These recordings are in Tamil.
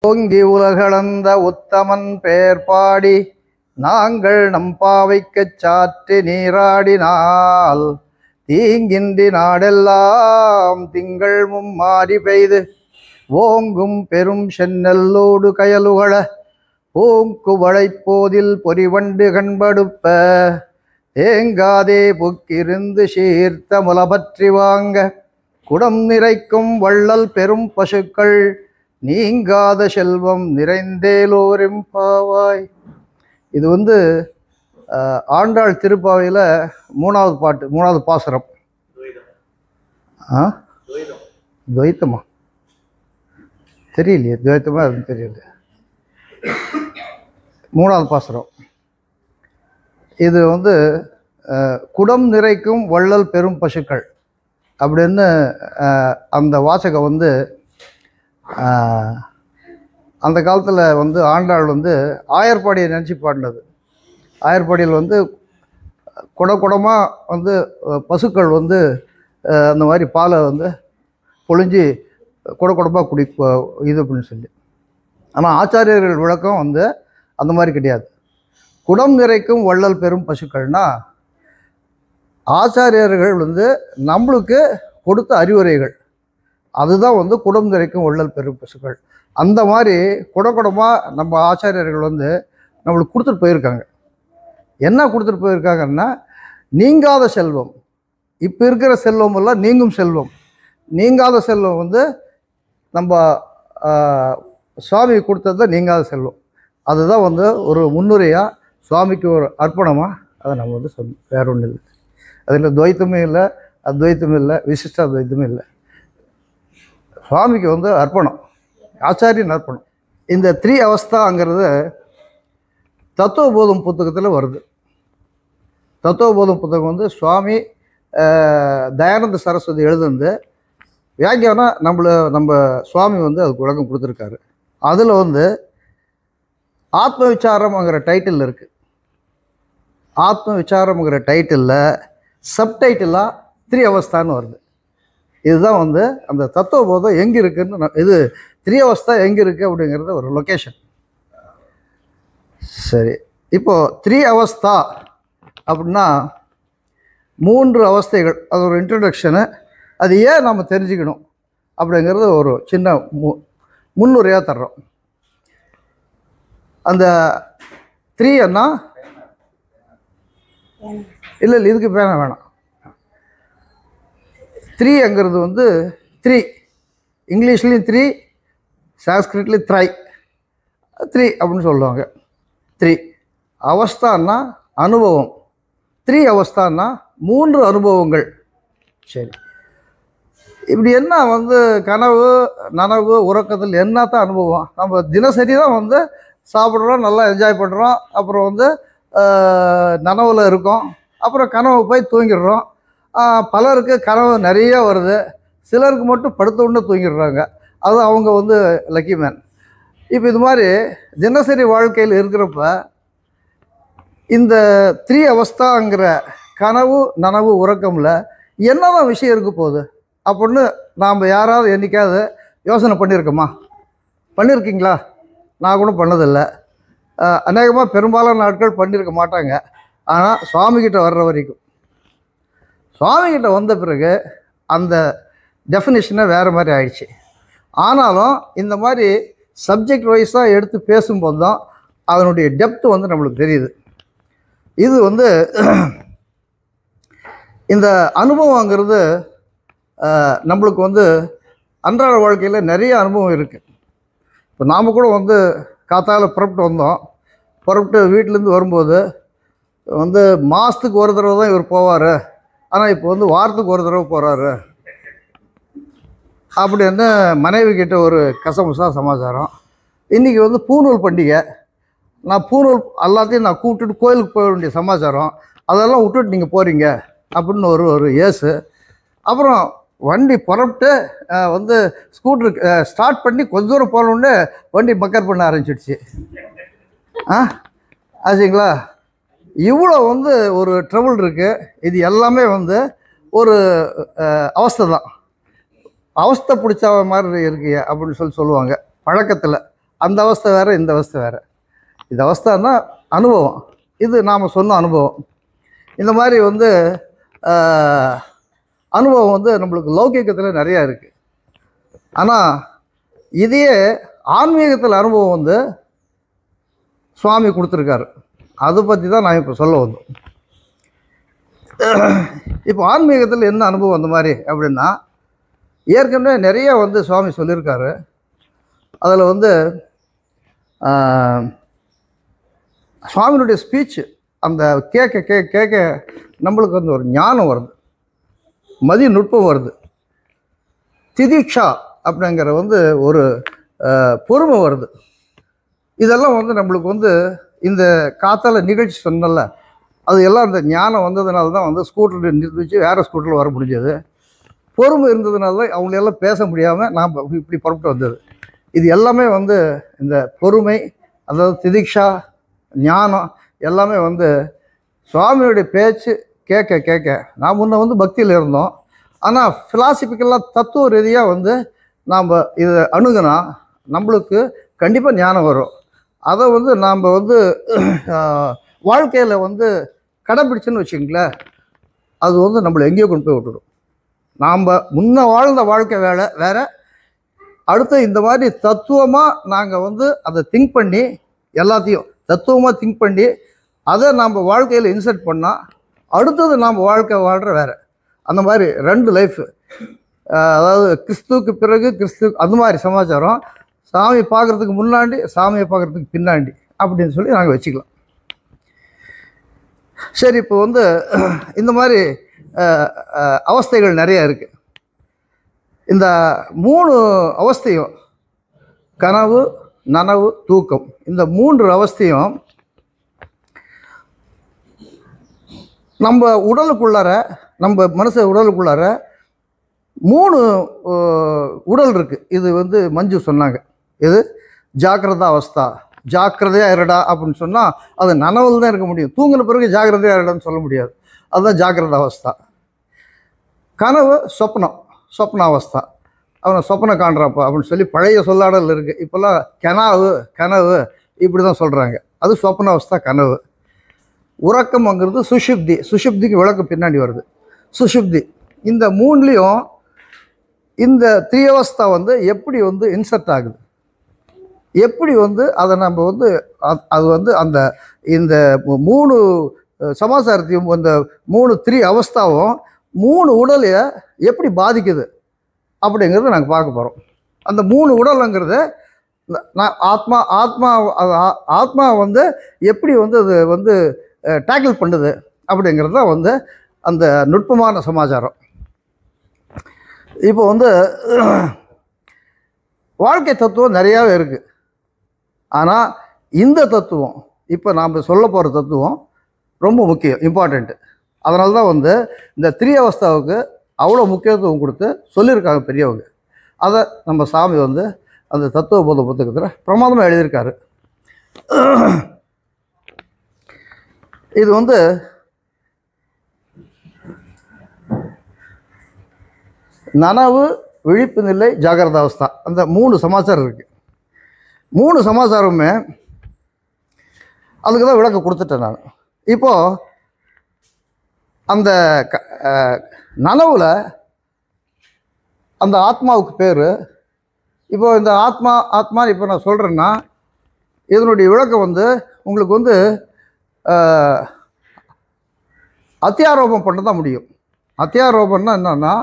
ஓங்கி உலகளந்த உத்தமன் பெயர் பாடி நாங்கள் நம்பாவைக்கச் சாற்றி நீராடினால் தீங்கின்றி நாடெல்லாம் திங்கள் மும்மாறி பெய்து ஓங்கும் பெரும் செந்நெல்லோடு கயலுகள பூங்குவளைப்போதில் பொறிவண்டு கண்படுப்ப தேங்காதே புக்கிருந்து சீர்த்த முலபற்றி வாங்க குடம் நிறைக்கும் வள்ளல் பெரும் பசுக்கள் நீங்காத செல்வம் நிறைந்தேலோரெம்பாவாய். இது ஆண்டாள் திருப்பாவையில் மூணாவது பாட்டு, மூணாவது பாசுரம். துவைத்தமா தெரியலையே, துவைத்தமா அது தெரியல. மூணாவது பாசுரம். இது குடம் நிறைக்கும் வள்ளல் பெரும் பசுக்கள் அப்படின்னு அந்த வாசகம் அந்த காலத்தில் ஆண்டாள் ஆயர்பாடியை நினச்சி பாடினது. ஆயர்பாடியில் குடமாக பசுக்கள் அந்த மாதிரி பாலை பொழிஞ்சு குடமாக இது அப்படின்னு சொல்லி. ஆனால் ஆச்சாரியர்கள் விளக்கம் அந்த மாதிரி கிடையாது. குடம் நிறைக்கும் வள்ளல் பெரும் பசுக்கள்னா ஆச்சாரியர்கள் நம்மளுக்கு கொடுத்த அறிவுரைகள், அதுதான் குடம் நிறைக்கும் வள்ளல் பெரும் பசுக்கள். அந்த மாதிரி குடமாக நம்ம ஆச்சாரியர்கள் நம்மளுக்கு கொடுத்துட்டு போயிருக்காங்க. என்ன கொடுத்துட்டு போயிருக்காங்கன்னா, நீங்காத செல்வம். இப்போ இருக்கிற செல்வம் எல்லாம் நீங்கும் செல்வம். நீங்காத செல்வம் நம்ம சுவாமி கொடுத்தது தான் நீங்காத செல்வம். அதுதான் ஒரு முன்னுரையாக, சுவாமிக்கு ஒரு அர்ப்பணமாக அதை நம்ம சொல்லணும். வேற ஒன்றும் இல்லை. அதில் துவைத்தமே இல்லை, அத்வைத்தமும் இல்லை, விசிஷ்ட அத்வைத்தமும் இல்லை. சுவாமிக்கு அர்ப்பணம், ஆச்சாரியன் அர்ப்பணம். இந்த 3 அவஸ்தாங்கிறது தத்துவபோதம் புத்தகத்தில் வருது. தத்துவபோதம் புத்தகம் சுவாமி தயானந்த சரஸ்வதி எழுதுந்து வியாக்கியானம் நம்ம சுவாமி அதுக்கு விளக்கம் கொடுத்துருக்காரு. அதில் ஆத்ம விசாரம்ங்கிற டைட்டில் இருக்குது. ஆத்ம விசாரம்ங்கிற டைட்டிலில் சப்டைட்டிலாக 3 அவஸ்தான்னு வருது. இதுதான் அந்த தத்துவபோதம் எங்கே இருக்குதுன்னு, இது 3 அவஸ்தா எங்கே இருக்குது அப்படிங்கிறது ஒரு லொக்கேஷன். சரி, இப்போது 3 அவஸ்தா அப்படின்னா 3 அவஸ்தைகள். அது ஒரு இன்ட்ரடக்ஷனு. அது ஏன் நம்ம தெரிஞ்சுக்கணும் அப்படிங்கிறது ஒரு சின்ன முன்னுரையாக தர்றோம். அந்த 3ன்னா இல்லை இதுக்கு பேன வேணாம். 3ங்கிறது 3, இங்கிலீஷ்லேயும் 3, சான்ஸ்கிரிட்லேயும் 3 அப்படின்னு சொல்லுவாங்க. 3 அவஸ்தான்னா அனுபவம், 3 அவஸ்தான்னா 3 அனுபவங்கள். சரி, இப்படி என்ன கனவு நனவு உறக்கத்தில் என்னத்தான் அனுபவம்? நம்ம தினசரி தான் சாப்பிட்றோம், நல்லா என்ஜாய் பண்ணுறோம், அப்புறம் நனவில் இருக்கோம், அப்புறம் கனவு போய் தூங்கிடுறோம். பலருக்கு கனவு நிறைய வருது, சிலருக்கு மட்டும் படுத்த உடனே தூங்கிடுறாங்க. அது அவங்க லக்கி மேன். இப்போ இது மாதிரி தினசரி வாழ்க்கையில் இருக்கிறப்ப இந்த 3 அவஸ்தாங்கிற கனவு நனவு உறக்கமில் என்னதான் விஷயம் இருக்க போகுது அப்படின்னு நாம் யாராவது என்றைக்காவது யோசனை பண்ணியிருக்கோமா? பண்ணியிருக்கீங்களா? நான் கூட பண்ணதில்லை. அநேகமாக பெரும்பாலான நாட்கள் பண்ணியிருக்க மாட்டாங்க. ஆனால் சுவாமிகிட்ட வர்ற வரைக்கும், சுவாமிகிட்ட வந்த பிறகு அந்த டெஃபினிஷனை வேறு மாதிரி ஆயிடுச்சு. ஆனாலும் இந்த மாதிரி சப்ஜெக்ட் வைஸாக எடுத்து பேசும்போது தான் அதனுடைய டெப்த்து நம்மளுக்கு தெரியுது. இது இந்த அனுபவங்கிறது நம்மளுக்கு அன்றாட வாழ்க்கையில் நிறைய அனுபவம் இருக்குது. இப்போ நாம் கூட காத்தால் புறப்பட்டு வந்தோம். புறப்பட்டு வீட்டிலேருந்து வரும்போது மாதத்துக்கு ஒரு தடவை தான் இவர் போவார், ஆனால் இப்போ வாரத்துக்கு ஒரு தடவை போகிறாரு அப்படின்னு மனைவி கிட்ட ஒரு கசமுசா சமாச்சாரம். இன்றைக்கி பூநூல் பண்டிகை, நான் பூநூல் எல்லாத்தையும் நான் கூப்பிட்டுட்டு கோயிலுக்கு போக வேண்டிய சமாச்சாரம், அதெல்லாம் விட்டுட்டு நீங்கள் போகிறீங்க அப்படின்னு ஒரு ஏசு. அப்புறம் வண்டி புறப்பட்டு ஸ்கூட்ரு ஸ்டார்ட் பண்ணி கொஞ்ச தூரம் போகணுன்னு வண்டி மக்கர் பண்ண ஆரம்பிச்சிடுச்சு. ஆச்சுங்களா? இவ்வளோ ஒரு ட்ரபிள் இருக்குது. இது எல்லாமே ஒரு அவஸ்தை தான். அவஸ்தை பிடிச்ச மாதிரி இருக்கு அப்படின்னு சொல்லுவாங்க பழக்கத்தில். அந்த அவஸ்தை வேறு, இந்த அவஸ்தை வேறு. இந்த அவஸ்தைன்னா அனுபவம், இது நாம் சொன்ன அனுபவம். இந்த மாதிரி வந்து அனுபவம் வந்து நம்மளுக்கு லௌகிகத்தில் நிறையா இருக்குது. ஆனால் இதையே ஆன்மீகத்தில் அனுபவம் வந்து சுவாமி கொடுத்துருக்காரு. அதை பற்றி தான் நான் இப்போ சொல்ல வந்தோம். இப்போ ஆன்மீகத்தில் என்ன அனுபவம் அந்த மாதிரி அப்படின்னா, ஏற்கனவே நிறைய வந்து சுவாமி சொல்லியிருக்காரு. அதில் வந்து சுவாமியினுடைய ஸ்பீச்சு அந்த கேட்க கேட்க கேட்க நம்மளுக்கு வந்து ஒரு ஞானம் வருது, மதி நுட்பம் வருது, திதீக்ஷா அப்படிங்கிற வந்து ஒரு பொறுமை வருது. இதெல்லாம் வந்து நம்மளுக்கு வந்து இந்த காத்தால நிகழ்ச்சி சொன்னல, அது எல்லாம் அந்த ஞானம் வந்ததுனால தான் வந்து ஸ்கூட்டரில் நிறுத்திச்சு வேறு ஸ்கூட்டரில் வர முடிஞ்சது. பொறுமை இருந்ததுனால தான் அவங்களெல்லாம் பேச முடியாமல் நான் இப்படி புறப்பட்டு வந்தது. இது எல்லாமே வந்து இந்த பொறுமை, அதாவது திதீக்ஷா, ஞானம் எல்லாமே வந்து சுவாமியுடைய பேச்சு கேட்க கேட்க, நான் முன்ன வந்து பக்தியில் இருந்தோம். ஆனால் ஃபிலாசபிக்கலாக தத்துவ ரீதியாக வந்து நாம் இதை அணுகுனா நம்மளுக்கு கண்டிப்பாக ஞானம் வரும். அதை வந்து நாம் வந்து வாழ்க்கையில் வந்து கடைப்பிடிச்சுன்னு வச்சுங்களேன், அது வந்து நம்மளை எங்கேயோ கொண்டு போய் விட்டுடும். நாம் முன்ன வாழ்ந்த வாழ்க்கை வேறு, அடுத்து இந்த மாதிரி தத்துவமாக நாங்கள் வந்து அதை திங்க் பண்ணி, எல்லாத்தையும் தத்துவமாக திங்க் பண்ணி அதை நாம் வாழ்க்கையில் இன்சர்ட் பண்ணால் அடுத்தது நாம் வாழ்க்கை வாழ்கிற வேறு. அந்த மாதிரி 2 லைஃபு, அதாவது கிறிஸ்துவுக்கு பிறகு கிறிஸ்து, அந்த மாதிரி சமாச்சாரம். சாமி பார்க்குறதுக்கு முன்னாடி, சாமியை பார்க்குறதுக்கு பின்னாடி அப்படின்னு சொல்லி நாங்கள் வச்சுக்கலாம். சரி, இப்போ வந்து இந்த மாதிரி அவஸ்தைகள் நிறையா இருக்குது. இந்த 3 அவஸ்தையும், கனவு, நனவு, தூக்கம், இந்த 3 அவஸ்தையும் நம்ம உடலுக்குள்ளார, நம்ம மனசு உடலுக்குள்ளார 3 உடல் இருக்குது. இது வந்து மஞ்சு சொன்னாங்க. இது ஜாக்கிரதா அவஸ்தா, ஜாக்கிரதையாக இருடா அப்படின்னு சொன்னால் அது நனவில் தான் இருக்க முடியும். தூங்கின பிறகு ஜாக்கிரதையாக இருடான்னு சொல்ல முடியாது. அதுதான் ஜாக்கிரதா அவஸ்தா. கனவு சொப்னம், சொப்னாவஸ்தா. அவனை சொப்ன காண்றாப்பா அப்படின்னு சொல்லி பழைய சொல்லாடல் இருக்குது. இப்போல்லாம் கனவு இப்படி தான் சொல்கிறாங்க. அது சொப்னாவஸ்தா, கனவு. உறக்கம்ங்கிறது சுஷுப்தி. சுஷுப்திக்கு விளக்கம் பின்னாடி வருது. சுஷுப்தி. இந்த 3லேயும் இந்த 3 அவஸ்தா வந்து எப்படி வந்து இன்சர்ட் ஆகுது, எப்படி வந்து அதை நம்ம வந்து அது வந்து அந்த இந்த 3 சமாசாரத்தையும், இந்த 3 அவஸ்தாவும் 3 உடலை எப்படி பாதிக்குது அப்படிங்கிறத நாங்கள் பார்க்க போகிறோம். அந்த 3 உடலுங்கிறது நான் ஆத்மா வந்து எப்படி வந்து அது வந்து டேக்கிள் பண்ணுது அப்படிங்கிறது தான் வந்து அந்த நுட்பமான சமாச்சாரம். இப்போ வந்து வாழ்க்கை தத்துவம் நிறையாவே இருக்குது. ஆனால் இந்த தத்துவம், இப்போ நாம் சொல்ல போகிற தத்துவம் ரொம்ப முக்கியம், இம்பார்ட்டண்ட்டு. அதனால தான் வந்து இந்த 3 அவஸ்தாவுக்கு அவ்வளோ முக்கியத்துவம் கொடுத்து சொல்லியிருக்காங்க பெரியவங்க. அதை நம்ம சாமி வந்து அந்த தத்துவ போத புத்தகத்தில் பிரமாதமாக எழுதியிருக்காரு. இது வந்து நனவு, விழிப்பு நிலை, ஜாகிரத அவஸ்தா, அந்த 3 சமாச்சாரம் இருக்குது. 3 சமாச்சாரமே அதுக்கு தான் விளக்கம் கொடுத்துட்டேன் நான். இப்போது அந்த நனவில் அந்த ஆத்மாவுக்கு பேர், இப்போது இந்த ஆத்மா இப்போ நான் சொல்கிறேன்னா இதனுடைய விளக்கம் வந்து உங்களுக்கு வந்து அத்தியாரோபம் பண்ண தான் முடியும். அத்தியாரோபம்னா என்னன்னா,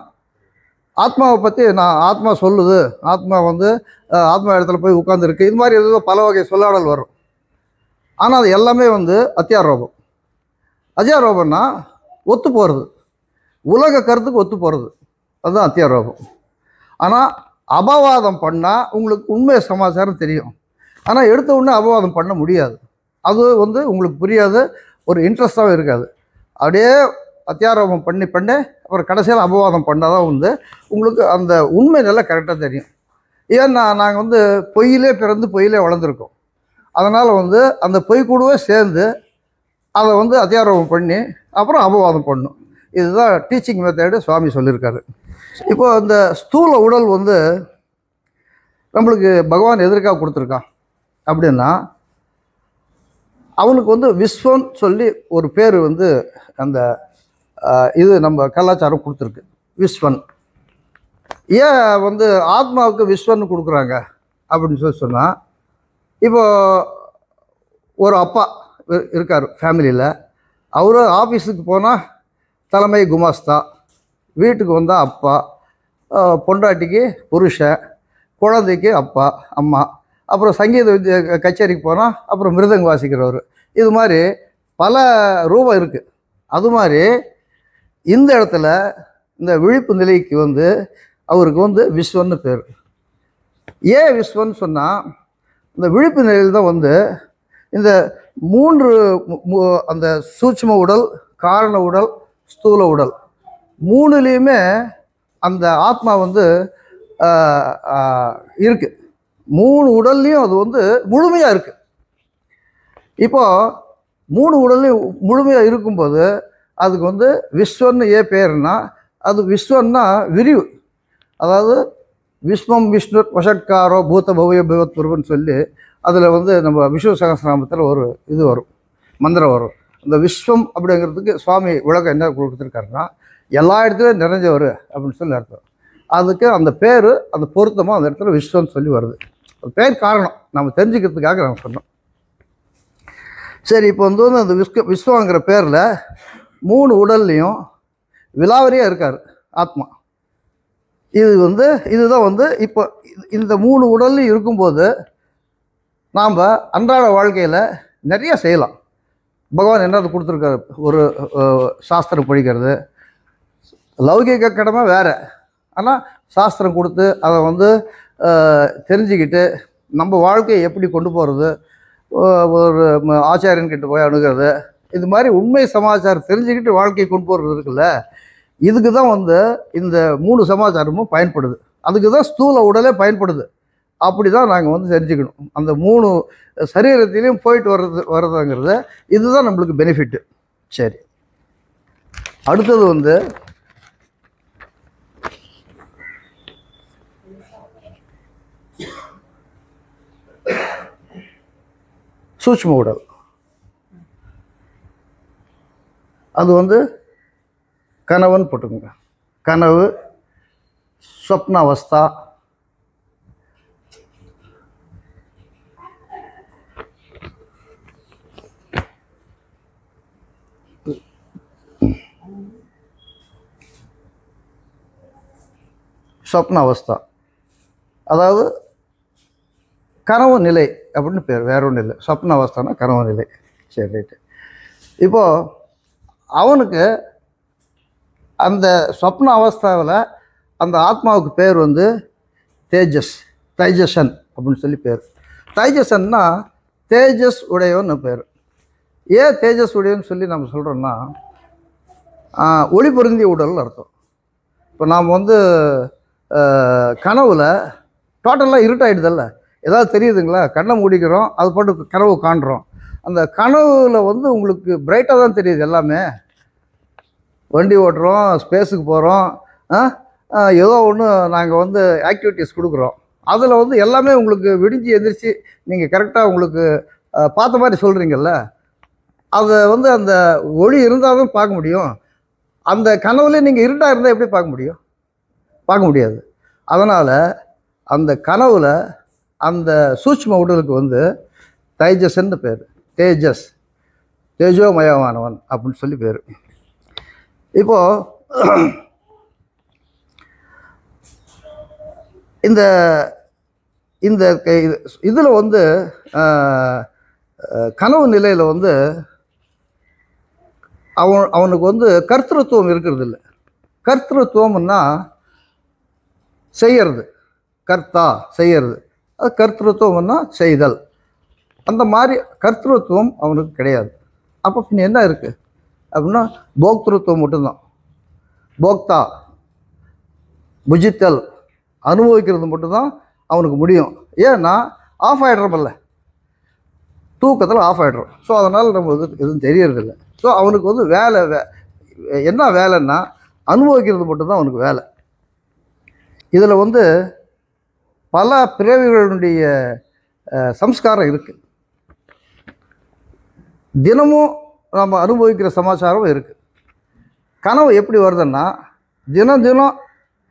ஆத்மாவை பற்றி நான் ஆத்மா சொல்லுது, ஆத்மா வந்து ஆத்மா இடத்துல போய் உட்காந்துருக்கு, இது மாதிரி ஏதோ பல வகை சொல்லாடல் வரும். ஆனால் அது எல்லாமே வந்து அத்தியாரோபம். அத்தியாரோபம்னா ஒத்து போகிறது, உலக கருத்துக்கு ஒத்து போகிறது, அதுதான் அத்தியாரோபம். ஆனால் அபவாதம் பண்ணால் உங்களுக்கு உண்மை சமாச்சாரம் தெரியும். ஆனால் எடுத்த உடனே அபவாதம் பண்ண முடியாது. அது வந்து உங்களுக்கு புரியாது, ஒரு இன்ட்ரெஸ்டாகவும் இருக்காது. அப்படியே அத்தியாரோபம் பண்ணி அப்புறம் கடைசியில் அபவாதம் பண்ணால் தான் வந்து உங்களுக்கு அந்த உண்மை நல்லா கரெக்டாக தெரியும். ஏன்னா நாங்கள் வந்து பொய்யிலே பிறந்து பொய்யிலே வளர்ந்துருக்கோம். அதனால் வந்து அந்த பொய் கூடவே சேர்ந்து அதை வந்து அத்தியாரோபம் பண்ணி அப்புறம் அபவாதம் பண்ணணும். இதுதான் டீச்சிங் மெத்தேடு சுவாமி சொல்லியிருக்காரு. இப்போது இந்த ஸ்தூல உடல் வந்து நம்மளுக்கு பகவான் எதற்காக கொடுத்துருக்கான் அப்படின்னா அவனுக்கு வந்து விஸ்வன் சொல்லி ஒரு பேர் வந்து அந்த இது நம்ம கலாச்சாரம் கொடுத்துருக்கு, விஸ்வன். ஏன் வந்து ஆத்மாவுக்கு விஸ்வன்னு கொடுக்குறாங்க அப்படின்னு சொல்லி சொன்னால், இப்போ ஒரு அப்பா இருக்கார் ஃபேமிலியில். அவரு ஆஃபீஸுக்கு போனால் தலைமை குமாஸ்தா, வீட்டுக்கு வந்தால் அப்பா, பொண்டாட்டிக்கு புருஷன், குழந்தைக்கு அப்பா அம்மா, அப்புறம் சங்கீத கச்சேரிக்கு போனால் அப்புறம் மிருதங்க வாசிக்கிறவர். இது மாதிரி பல ரூபம் இருக்குது. அது மாதிரி இந்த இடத்துல இந்த விழிப்பு நிலைக்கு வந்து அவருக்கு வந்து விஸ்வன்னு பேர். ஏன் விஸ்வன்னு சொன்னால், இந்த விழிப்பு நிலையில் தான் வந்து இந்த 3 அந்த சூட்சும உடல், காரண உடல், ஸ்தூல உடல் 3லேயுமே அந்த ஆத்மா வந்து இருக்குது. 3 உடல்லையும் அது வந்து முழுமையாக இருக்குது. இப்போது 3 உடல்லையும் முழுமையாக இருக்கும்போது அதுக்கு வந்து விஸ்வன்னு ஏன் பேருன்னா, அது விஸ்வன்னா விரிவு. அதாவது விஸ்வம் விஷ்ணு வஷட்காரோ பூத பவ்ய பகவத் புருவன்னு சொல்லி அதில் வந்து நம்ம விஷ்ணு சகஸ்ரநாமத்தில் ஒரு இது வரும், மந்திரம் வரும். அந்த விஸ்வம் அப்படிங்கிறதுக்கு சுவாமி விளக்கம் என்ன கொடுத்துருக்காருன்னா, எல்லா இடத்துலையும் நிறைஞ்சவர் அப்படின்னு சொல்லி அர்த்தம். அதுக்கு அந்த பேர் அந்த பொருத்தமாக அந்த இடத்துல விஸ்வம்னு சொல்லி வருது. அது பேர் காரணம் நம்ம தெரிஞ்சுக்கிறதுக்காக நம்ம சொன்னோம். சரி, இப்போ வந்து அந்த விஸ்வங்கிற பேரில் 3 உடல்லையும் விலாவரியாக இருக்கார் ஆத்மா. இது வந்து இதுதான் வந்து இப்போ இந்த 3 உடல்லையும் இருக்கும்போது நாம் அன்றாட வாழ்க்கையில் நிறைய செய்யலாம். பகவான் என்னது கொடுத்துருக்காரு, ஒரு சாஸ்திரம் படிக்கிறது லௌகிக கடமை வேறு. ஆனால் சாஸ்திரம் கொடுத்து அதை வந்து தெரிஞ்சுக்கிட்டு நம்ம வாழ்க்கையை எப்படி கொண்டு போகிறது, ஒரு ஆச்சாரியன்கிட்ட போய் அணுகிறது, இது மாதிரி உண்மை சமாச்சாரம் தெரிஞ்சுக்கிட்டு வாழ்க்கையை கொண்டு போகிறது இருக்குல்ல, இதுக்கு தான் வந்து இந்த 3 சமாச்சாரமும் பயன்படுது. அதுக்கு தான் ஸ்தூல உடலே பயன்படுது. அப்படி தான் நாங்கள் வந்து தெரிஞ்சுக்கணும். அந்த 3 சரீரத்திலையும் போயிட்டு வர்றதுங்கிறது இதுதான் நம்மளுக்கு பெனிஃபிட்டு. சரி, அடுத்தது வந்து சூட்சும உடல். அது வந்து கனவுன்னு போட்டுக்கோங்க. கனவு, சொப்னாவஸ்தா, சொப்னாவஸ்தா அதாவது கனவு நிலை அப்படின்னு பேர், வேற ஒன்றும் இல்லை. சொப்னாவஸ்தானா கனவு நிலை. சரி, ரைட்டு. இப்போது அவனுக்கு அந்த சொப்ன அவஸ்தாவில் அந்த ஆத்மாவுக்கு பேர் வந்து தைஜசன் அப்படின்னு சொல்லி பேர். தைஜசன்னா தேஜஸ் உடையவன்னு பேர். ஏன் தேஜஸ் உடையவன்னு சொல்லி நம்ம சொல்கிறோன்னா, ஒளி பொருந்திய உடல்னு அர்த்தம். இப்போ நாம் வந்து கனவுல டோட்டலாக இருட்டாயிடுதல்ல, ஏதாவது தெரியுதுங்களா, கண்ணை மூடிக்கிறோம், அது பாட்டு கனவு காண்றோம். அந்த கனவுல வந்து உங்களுக்கு பிரைட்டாக தான் தெரியுது எல்லாமே. வண்டி ஓட்டுறோம், ஸ்பேஸுக்கு போகிறோம், ஏதோ ஒன்று நாங்கள் வந்து ஆக்டிவிட்டீஸ் கொடுக்குறோம். அதில் வந்து எல்லாமே உங்களுக்கு விடிஞ்சு எந்திரிச்சு நீங்கள் கரெக்டாக உங்களுக்கு பார்த்த மாதிரி சொல்கிறீங்கல்ல, அதை வந்து அந்த ஒளி இருந்தால் தான் பார்க்க முடியும். அந்த கனவுலேயே நீங்கள் இருட்டாக இருந்தால் எப்படி பார்க்க முடியும்? பார்க்க முடியாது. அதனால் அந்த கனவில் அந்த சூட்சும உடலுக்கு வந்து தைஜஸ்ன்னு பேர். தேஜோமயமானவன் அப்படின்னு சொல்லி பேர். இப்போது இந்த இந்த இதில் வந்து கனவு நிலையில் வந்து அவனுக்கு வந்து கர்த்திருவம் இருக்கிறது இல்லை. கர்த்திருவம்னா செய்யறது, கர்த்தா செய்யறது, அது கர்த்திருவம்னா செய்தல். அந்த மாதிரி கர்த்திருவம் அவனுக்கு கிடையாது. அப்போ பின்ன என்ன இருக்குது அப்படின்னா, போக்திருத்துவம் மட்டும்தான். போக்தா, புஜித்தல், அனுபவிக்கிறது மட்டும்தான் அவனுக்கு முடியும். ஏன்னா ஆஃப் ஆகிடுறோமல்ல, தூக்கத்தில் ஆஃப் ஆகிடுறோம். ஸோ அதனால் நம்மளுக்கு எதுவும் தெரியறதில்ல. ஸோ அவனுக்கு வந்து வேலை என்ன வேலைன்னா அனுபவிக்கிறது மட்டும்தான் அவனுக்கு வேலை. இதில் வந்து பல பிறவிகளுடைய சம்ஸ்காரம் இருக்குது. தினமும் நம்ம அனுபவிக்கிற சமாச்சாரம் இருக்குது. கனவு எப்படி வருதுன்னா, தினம் தினம்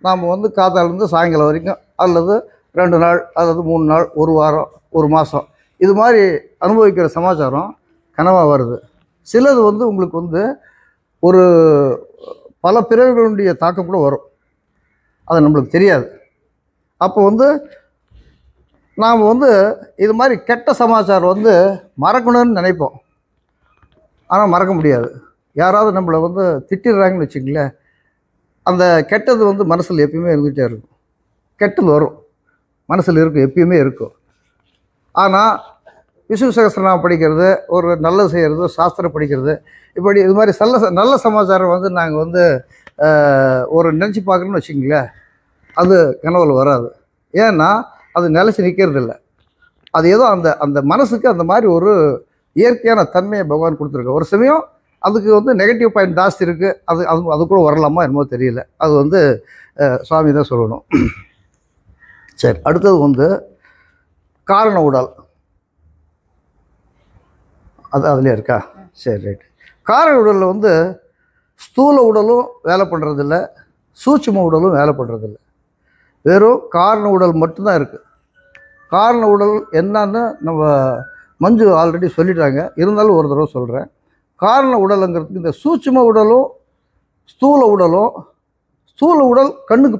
நாம் வந்து காத்தாலேருந்து சாயங்காலம் வரைக்கும் அல்லது 2 நாள் அல்லது 3 நாள், 1 வாரம், 1 மாதம் இது மாதிரி அனுபவிக்கிற சமாச்சாரம் கனவாக வருது. சிலது வந்து உங்களுக்கு வந்து ஒரு பல பிறவிகளுடைய தாக்கம் கூட வரும், அது நம்மளுக்கு தெரியாது. அப்போ வந்து நாம் வந்து இது மாதிரி கெட்ட சமாச்சாரம் வந்து மறக்கணும்னு நினைப்போம், ஆனால் மறக்க முடியாது. யாராவது நம்மளை வந்து திட்டிடுறாங்கன்னு வச்சுங்களேன், அந்த கெட்டது வந்து மனசில் எப்பயுமே இருந்துகிட்டே இருக்கும். கெட்டது வரும், மனசில் இருக்கும், எப்பயுமே இருக்கும். ஆனால் விஷ்ணு சகஸ்ரநாமம் படிக்கிறது, ஒரு நல்லது செய்கிறது, சாஸ்திரம் படிக்கிறது, இப்படி இது மாதிரி நல்ல சமாச்சாரம் வந்து நாங்கள் வந்து ஒரு நினச்சி பார்க்குறோன்னு வச்சுங்களேன், அது கனவுல வராது. ஏன்னா அது நிலச்சி நிற்கிறது இல்லை. அது ஏதோ அந்த அந்த மனசுக்கு அந்த மாதிரி ஒரு இயற்கையான தன்மையை பகவான் கொடுத்துருக்கு. ஒரு சமயம் அதுக்கு வந்து நெகட்டிவ் பாயிண்ட் ஜாஸ்தி இருக்குது, அது கூட வரலாமா என்னமோ தெரியல. அது வந்து சுவாமி தான் சொல்லணும். சரி, அடுத்தது வந்து காரண உடல், அது அதுலேயே இருக்கா? சரி, ரைட்டு. காரண உடலில் வந்து ஸ்தூல உடலும் வேலை பண்ணுறதில்ல, சூட்சும உடலும் வேலை பண்ணுறதில்ல. வெறும் காரண உடல் மட்டும்தான் இருக்குது. காரண உடல் என்னன்னு நம்ம மஞ்சு ஆல்ரெடி சொல்லிட்டாங்க, இருந்தாலும் ஒரு தடவை சொல்கிறேன். காரண உடலுங்கிறதுக்கு இந்த சூட்சும உடலும் ஸ்தூல உடலும், ஸ்தூல உடல் கண்ணுக்கு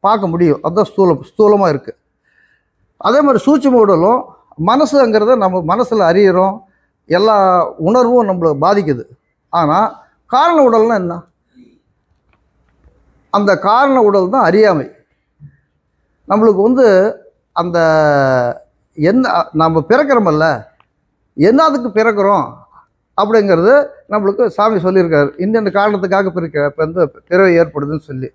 பார்க்க முடியும், அதுதான் ஸ்தூலமாக இருக்குது. அதே மாதிரி சூட்சும உடலும் மனசுங்கிறத நம்ம மனசில் அறியிறோம், எல்லா உணர்வும் நம்மளை பாதிக்குது. ஆனால் காரண உடல்னால் என்ன? அந்த காரண உடல் தான் அறியாமை. நம்மளுக்கு வந்து அந்த என்ன நம்ம பிறக்கிறோமல்ல, என்னதுக்கு பிறக்கிறோம் அப்படிங்கிறது நம்மளுக்கு சாமி சொல்லியிருக்காரு. இந்த காரணத்துக்காக பிறவை ஏற்படுதுன்னு சொல்லி.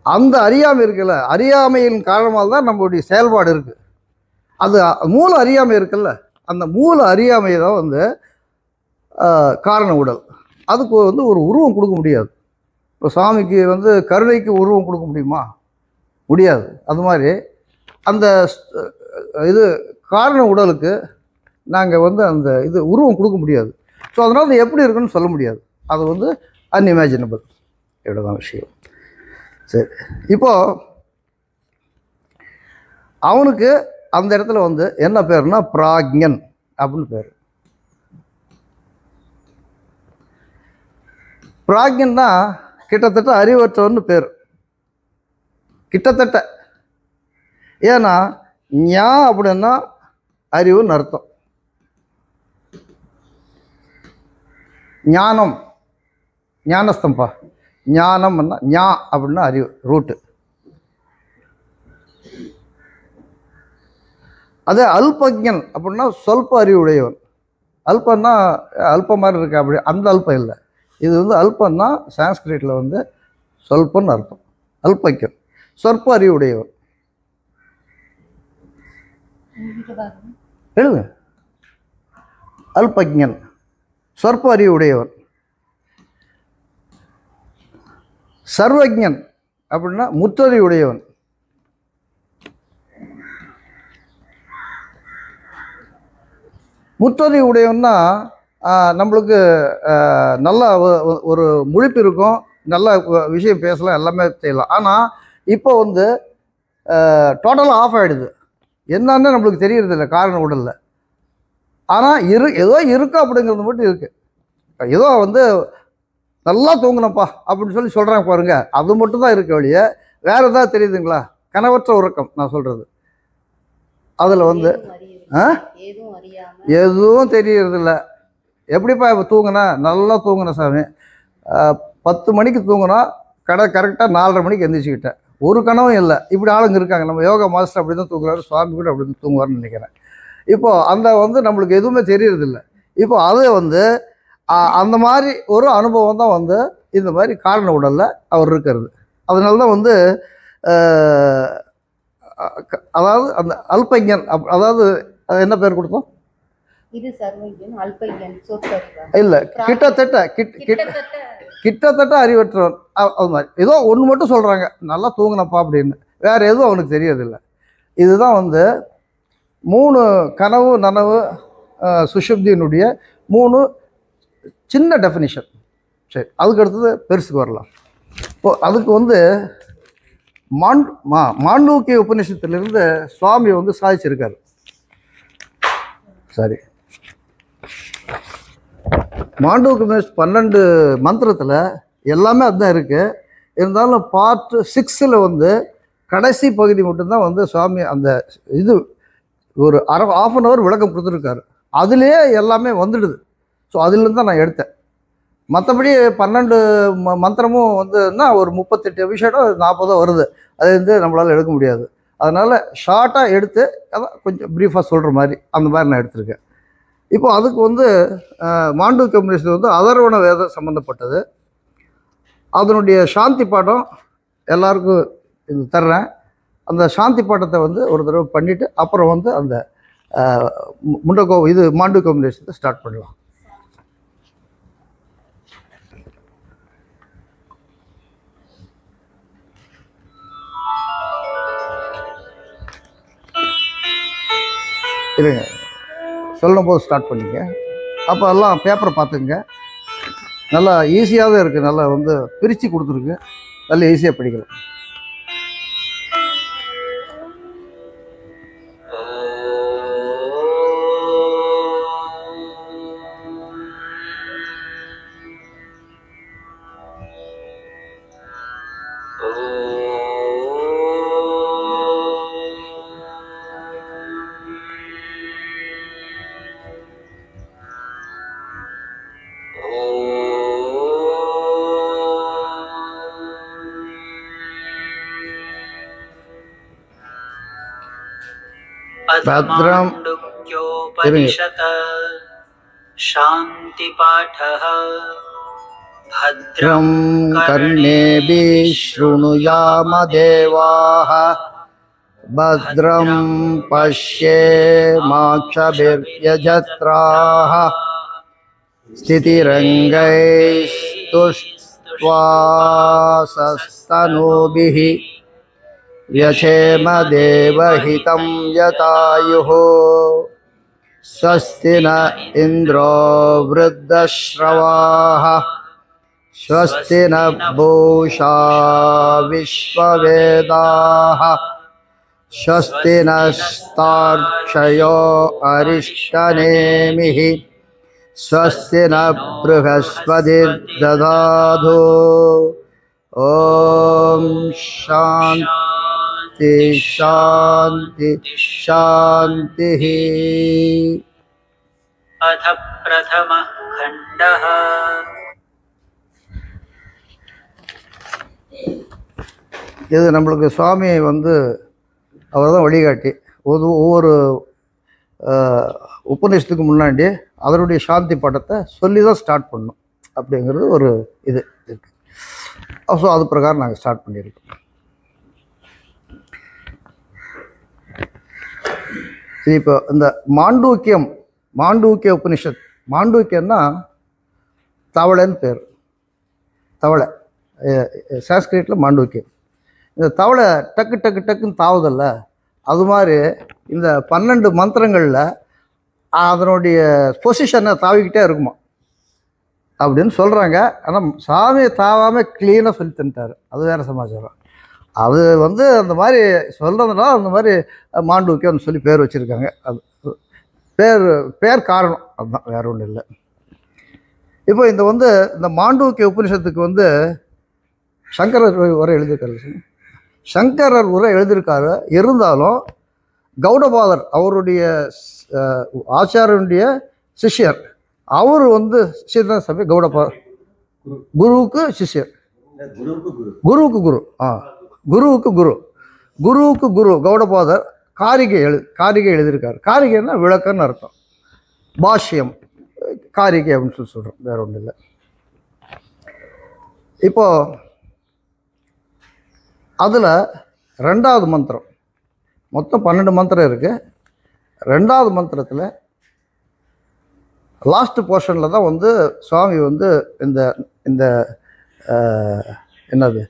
அந்த அறியாமை இருக்குல்ல, அறியாமையின் காரணமாக தான் நம்மளுடைய செயல்பாடு இருக்குது. அது மூல அறியாமை இருக்குல்ல, அந்த மூல அறியாமை தான் வந்து காரண உடல். அதுக்கு வந்து ஒரு உருவம் கொடுக்க முடியாது. இப்போ சாமிக்கு வந்து கருணைக்கு உருவம் கொடுக்க முடியுமா? முடியாது. அது மாதிரி அந்த இது காரண உடலுக்கு நாங்கள் வந்து அந்த இது உருவம் கொடுக்க முடியாது. ஸோ அதனால் அது எப்படி இருக்குன்னு சொல்ல முடியாது. அது வந்து அன்இமேஜினபிள், இவ்வளோதான் விஷயம். சரி, இப்போது அவனுக்கு அந்த இடத்துல வந்து என்ன பேருனா பிராக்ஞன் அப்படின்னு பேர். பிராக்ஞன்னா கிட்டத்தட்ட அறிவற்றவன்னு பேர், கிட்டத்தட்ட. ஏன்னா ஞா அப்படின்னா அறிவுன்னு அர்த்தம். ஞானம், ஞானஸ்தம்பா, ஞானம்னா ஞா அப்படின்னா அறிவு, ரூட்டு. அதே அல்பஜன் அப்படின்னா சொல்ப அறிவுடையவன். அல்பன்னா அல்ப மாதிரி இருக்கு, அப்படி அந்த அல்பம் இல்லை. இது வந்து அல்பன்னா சான்ஸ்கிரிட்டில் வந்து சொல்பன்னு அர்த்தம். அல்பஜன் சொற்ப அறிவுடையவன். எழுது, அல்பஜன் சொற்ப அறிவுடையவன். சர்வஜன் அப்படின்னா முற்றறிவுடையவன். முற்றறிவுடையவன்னா நம்மளுக்கு நல்ல ஒரு முழிப்பு இருக்கும், நல்ல விஷயம் பேசலாம், எல்லாமே செய்யலாம். ஆனால் இப்போ வந்து டோட்டலாக ஆஃப் ஆகிடுது. என்னன்னு நம்மளுக்கு தெரியறதில்ல காரண உடலில். ஆனால் ஏதோ இருக்குது அப்படிங்கிறது மட்டும் இருக்குது. ஏதோ வந்து நல்லா தூங்கினப்பா அப்படின்னு சொல்கிறாங்க பாருங்க, அது மட்டும் தான் இருக்க வழிய வேறு எதாவது தெரியுதுங்களா? கனவற்ற உறக்கம் நான் சொல்கிறது. அதில் வந்து எதுவும் தெரியறதில்ல. எப்படிப்பா இப்போ தூங்கினா? நல்லா தூங்கினேன் சாமி, 10 மணிக்கு தூங்கினா கரெக்டாக 4:30 மணிக்கு எந்திரிச்சுக்கிட்டேன், ஒரு கனவும் இல்லை. இப்படி ஆளுங்க இருக்காங்க. நம்ம யோகா மாஸ்டர் அப்படி தான் தூங்குறாரு, சுவாமி கூட அப்படி தான் தூங்குவார்னு நினைக்கிறேன். இப்போது அந்த வந்து நம்மளுக்கு எதுவுமே தெரியறதில்ல. இப்போ அது வந்து அந்த மாதிரி ஒரு அனுபவம் தான் வந்து இந்த மாதிரி காரண உடலில் அவர் இருக்கிறது. அதனால தான் வந்து அதாவது அந்த அல்பஜன், அதாவது என்ன பேர் கொடுத்தோம்? இல்லை, கிட்டத்தட்ட அறிவற்றவன். அது மாதிரி ஏதோ ஒன்று மட்டும் சொல்கிறாங்க, நல்லா தூங்கினப்பா அப்படின்னு. வேறு எதுவும் அவனுக்கு தெரியறதில்லை. இதுதான் வந்து 3 கனவு நனவு சுஷுப்தியினுடைய 3 சின்ன டெஃபினிஷன். சரி, அதுக்கு அடுத்தது பெருசுக்கு வரலாம். இப்போது அதுக்கு வந்து மாண்டூக்கிய உபநிஷத்திலிருந்து சுவாமி வந்து சாதிச்சிருக்காரு. சரி, மாண்டூக்கிய உபநிஷத் 12 மந்திரத்தில் எல்லாமே அதுதான் இருக்குது. இருந்தாலும் பார்ட் 6ல் வந்து கடைசி பகுதி மட்டும்தான் வந்து சுவாமி அந்த இது ஒரு ½ அன் ஹவர் விளக்கம் கொடுத்துருக்காரு. அதுலேயே எல்லாமே வந்துடுது. ஸோ அதுலேருந்து தான் நான் எடுத்தேன். மற்றபடி 12 மந்திரமும் வந்துன்னா ஒரு 38 எபிசோடோ 40 வருது. அது வந்து நம்மளால் எடுக்க முடியாது. அதனால் ஷார்ட்டாக எடுத்து அதான் கொஞ்சம் ப்ரீஃபாக சொல்கிற மாதிரி அந்த மாதிரி நான் எடுத்திருக்கேன். இப்போ அதுக்கு வந்து மாண்டூக்கிய உபநிஷத்து வந்து அதர்வண வேதம் சம்மந்தப்பட்டது. அதனுடைய சாந்தி பாடம் எல்லாருக்கும் இது தர்றேன். அந்த சாந்தி பாட்டத்தை வந்து ஒரு தடவை பண்ணிவிட்டு அப்புறம் வந்து அந்த மாண்டூக்கிய உபநிஷத்தை ஸ்டார்ட் பண்ணலாம். இருங்க, சொல்லும் போது ஸ்டார்ட் பண்ணிங்க. அப்போ எல்லாம் பேப்பரை பார்த்துங்க. நல்லா ஈஸியாக தான் இருக்குது. நல்லா வந்து பிரித்து கொடுத்துருக்கு. நல்லா ஈஸியாக படிக்கலாம். माण्डूक्योपनिषत् शान्तिपाठः भद्रं कर्णेभिः शृणुयाम देवाः भद्रं पश्येमाक्षभिर्यजत्राः स्थितिरङ्गैस्तुष्ट्वासस्तनूभिः व्यक्षेम देवहितं यतायुः स्वस्ति न इन्द्रो वृद्धश्रवाः स्वस्ति न पूषा विश्ववेदाः स्वस्ति नस्तार्क्ष्यो अरिष्टनेमिः स्वस्ति न बृहस्पतिर्दधातु ॐ शान्ति शान्ति शान्तिः। अथ प्रथमः खण्डः இது நம்மளுக்கு சுவாமி வந்து அவர் தான் வழிகாட்டி. ஒவ்வொரு உபநிஷத்துக்கு முன்னாடி அதனுடைய சாந்தி பாடத்தை சொல்லி தான் ஸ்டார்ட் பண்ணணும் அப்படிங்கிறது ஒரு இது இருக்குது. ஸோ அது பிரகாரம் நாங்கள் ஸ்டார்ட் பண்ணியிருக்கோம். இப்போ இந்த மாண்டூக்கிய உபனிஷத், மாண்டூக்கியம்னா தவளைன்னு பேர். தவளை சான்ஸ்கிரிட்டில் மாண்டூக்கியம். இந்த தவளை டக்கு டக்கு டக்குன்னு தாவுதல்ல, அது மாதிரி இந்த 12 மந்திரங்களில் அதனுடைய பொசிஷனை தாவிக்கிட்டே இருக்குமா அப்படின்னு சொல்கிறாங்க. ஆனால் சாமியை தாவாமல் க்ளீனாக சொல்லி தந்துட்டார். அது வேறு சமாச்சாரம். அது வந்து அந்த மாதிரி சொல்கிறதுனால அந்த மாதிரி மாண்டூக்கியம்னு சொல்லி பேர் வச்சுருக்காங்க. அது பேர் காரணம், அதுதான், வேறு ஒன்றும் இல்லை. இப்போ இந்த மாண்டூக்கிய உபனிஷத்துக்கு வந்து சங்கரர் உரை எழுதியிருக்காரு. சங்கரர் உரை எழுதியிருக்காரு. இருந்தாலும் கௌடபாதர் அவருடைய ஆச்சாரியனுடைய சிஷ்யர், அவர் வந்து ஸ்ரீதர் சபை கௌடபாதர் குருவுக்கு சிஷ்யர், குருவுக்கு குரு, குருவுக்கு குரு கௌடபாதர் காரிகை எழுதியிருக்காரு. காரிகைன்னா விளக்கன்னு அர்த்தம். பாஷ்யம் காரிகை அப்படின்னு சொல்லி சொல்கிறோம், வேற ஒன்றும் இல்லை. இப்போது அதில் 2வது மந்திரம், மொத்தம் 12 மந்திரம் இருக்குது. 2வது மந்திரத்தில் லாஸ்ட் போர்ஷனில் தான் வந்து சுவாமி வந்து இந்த என்னது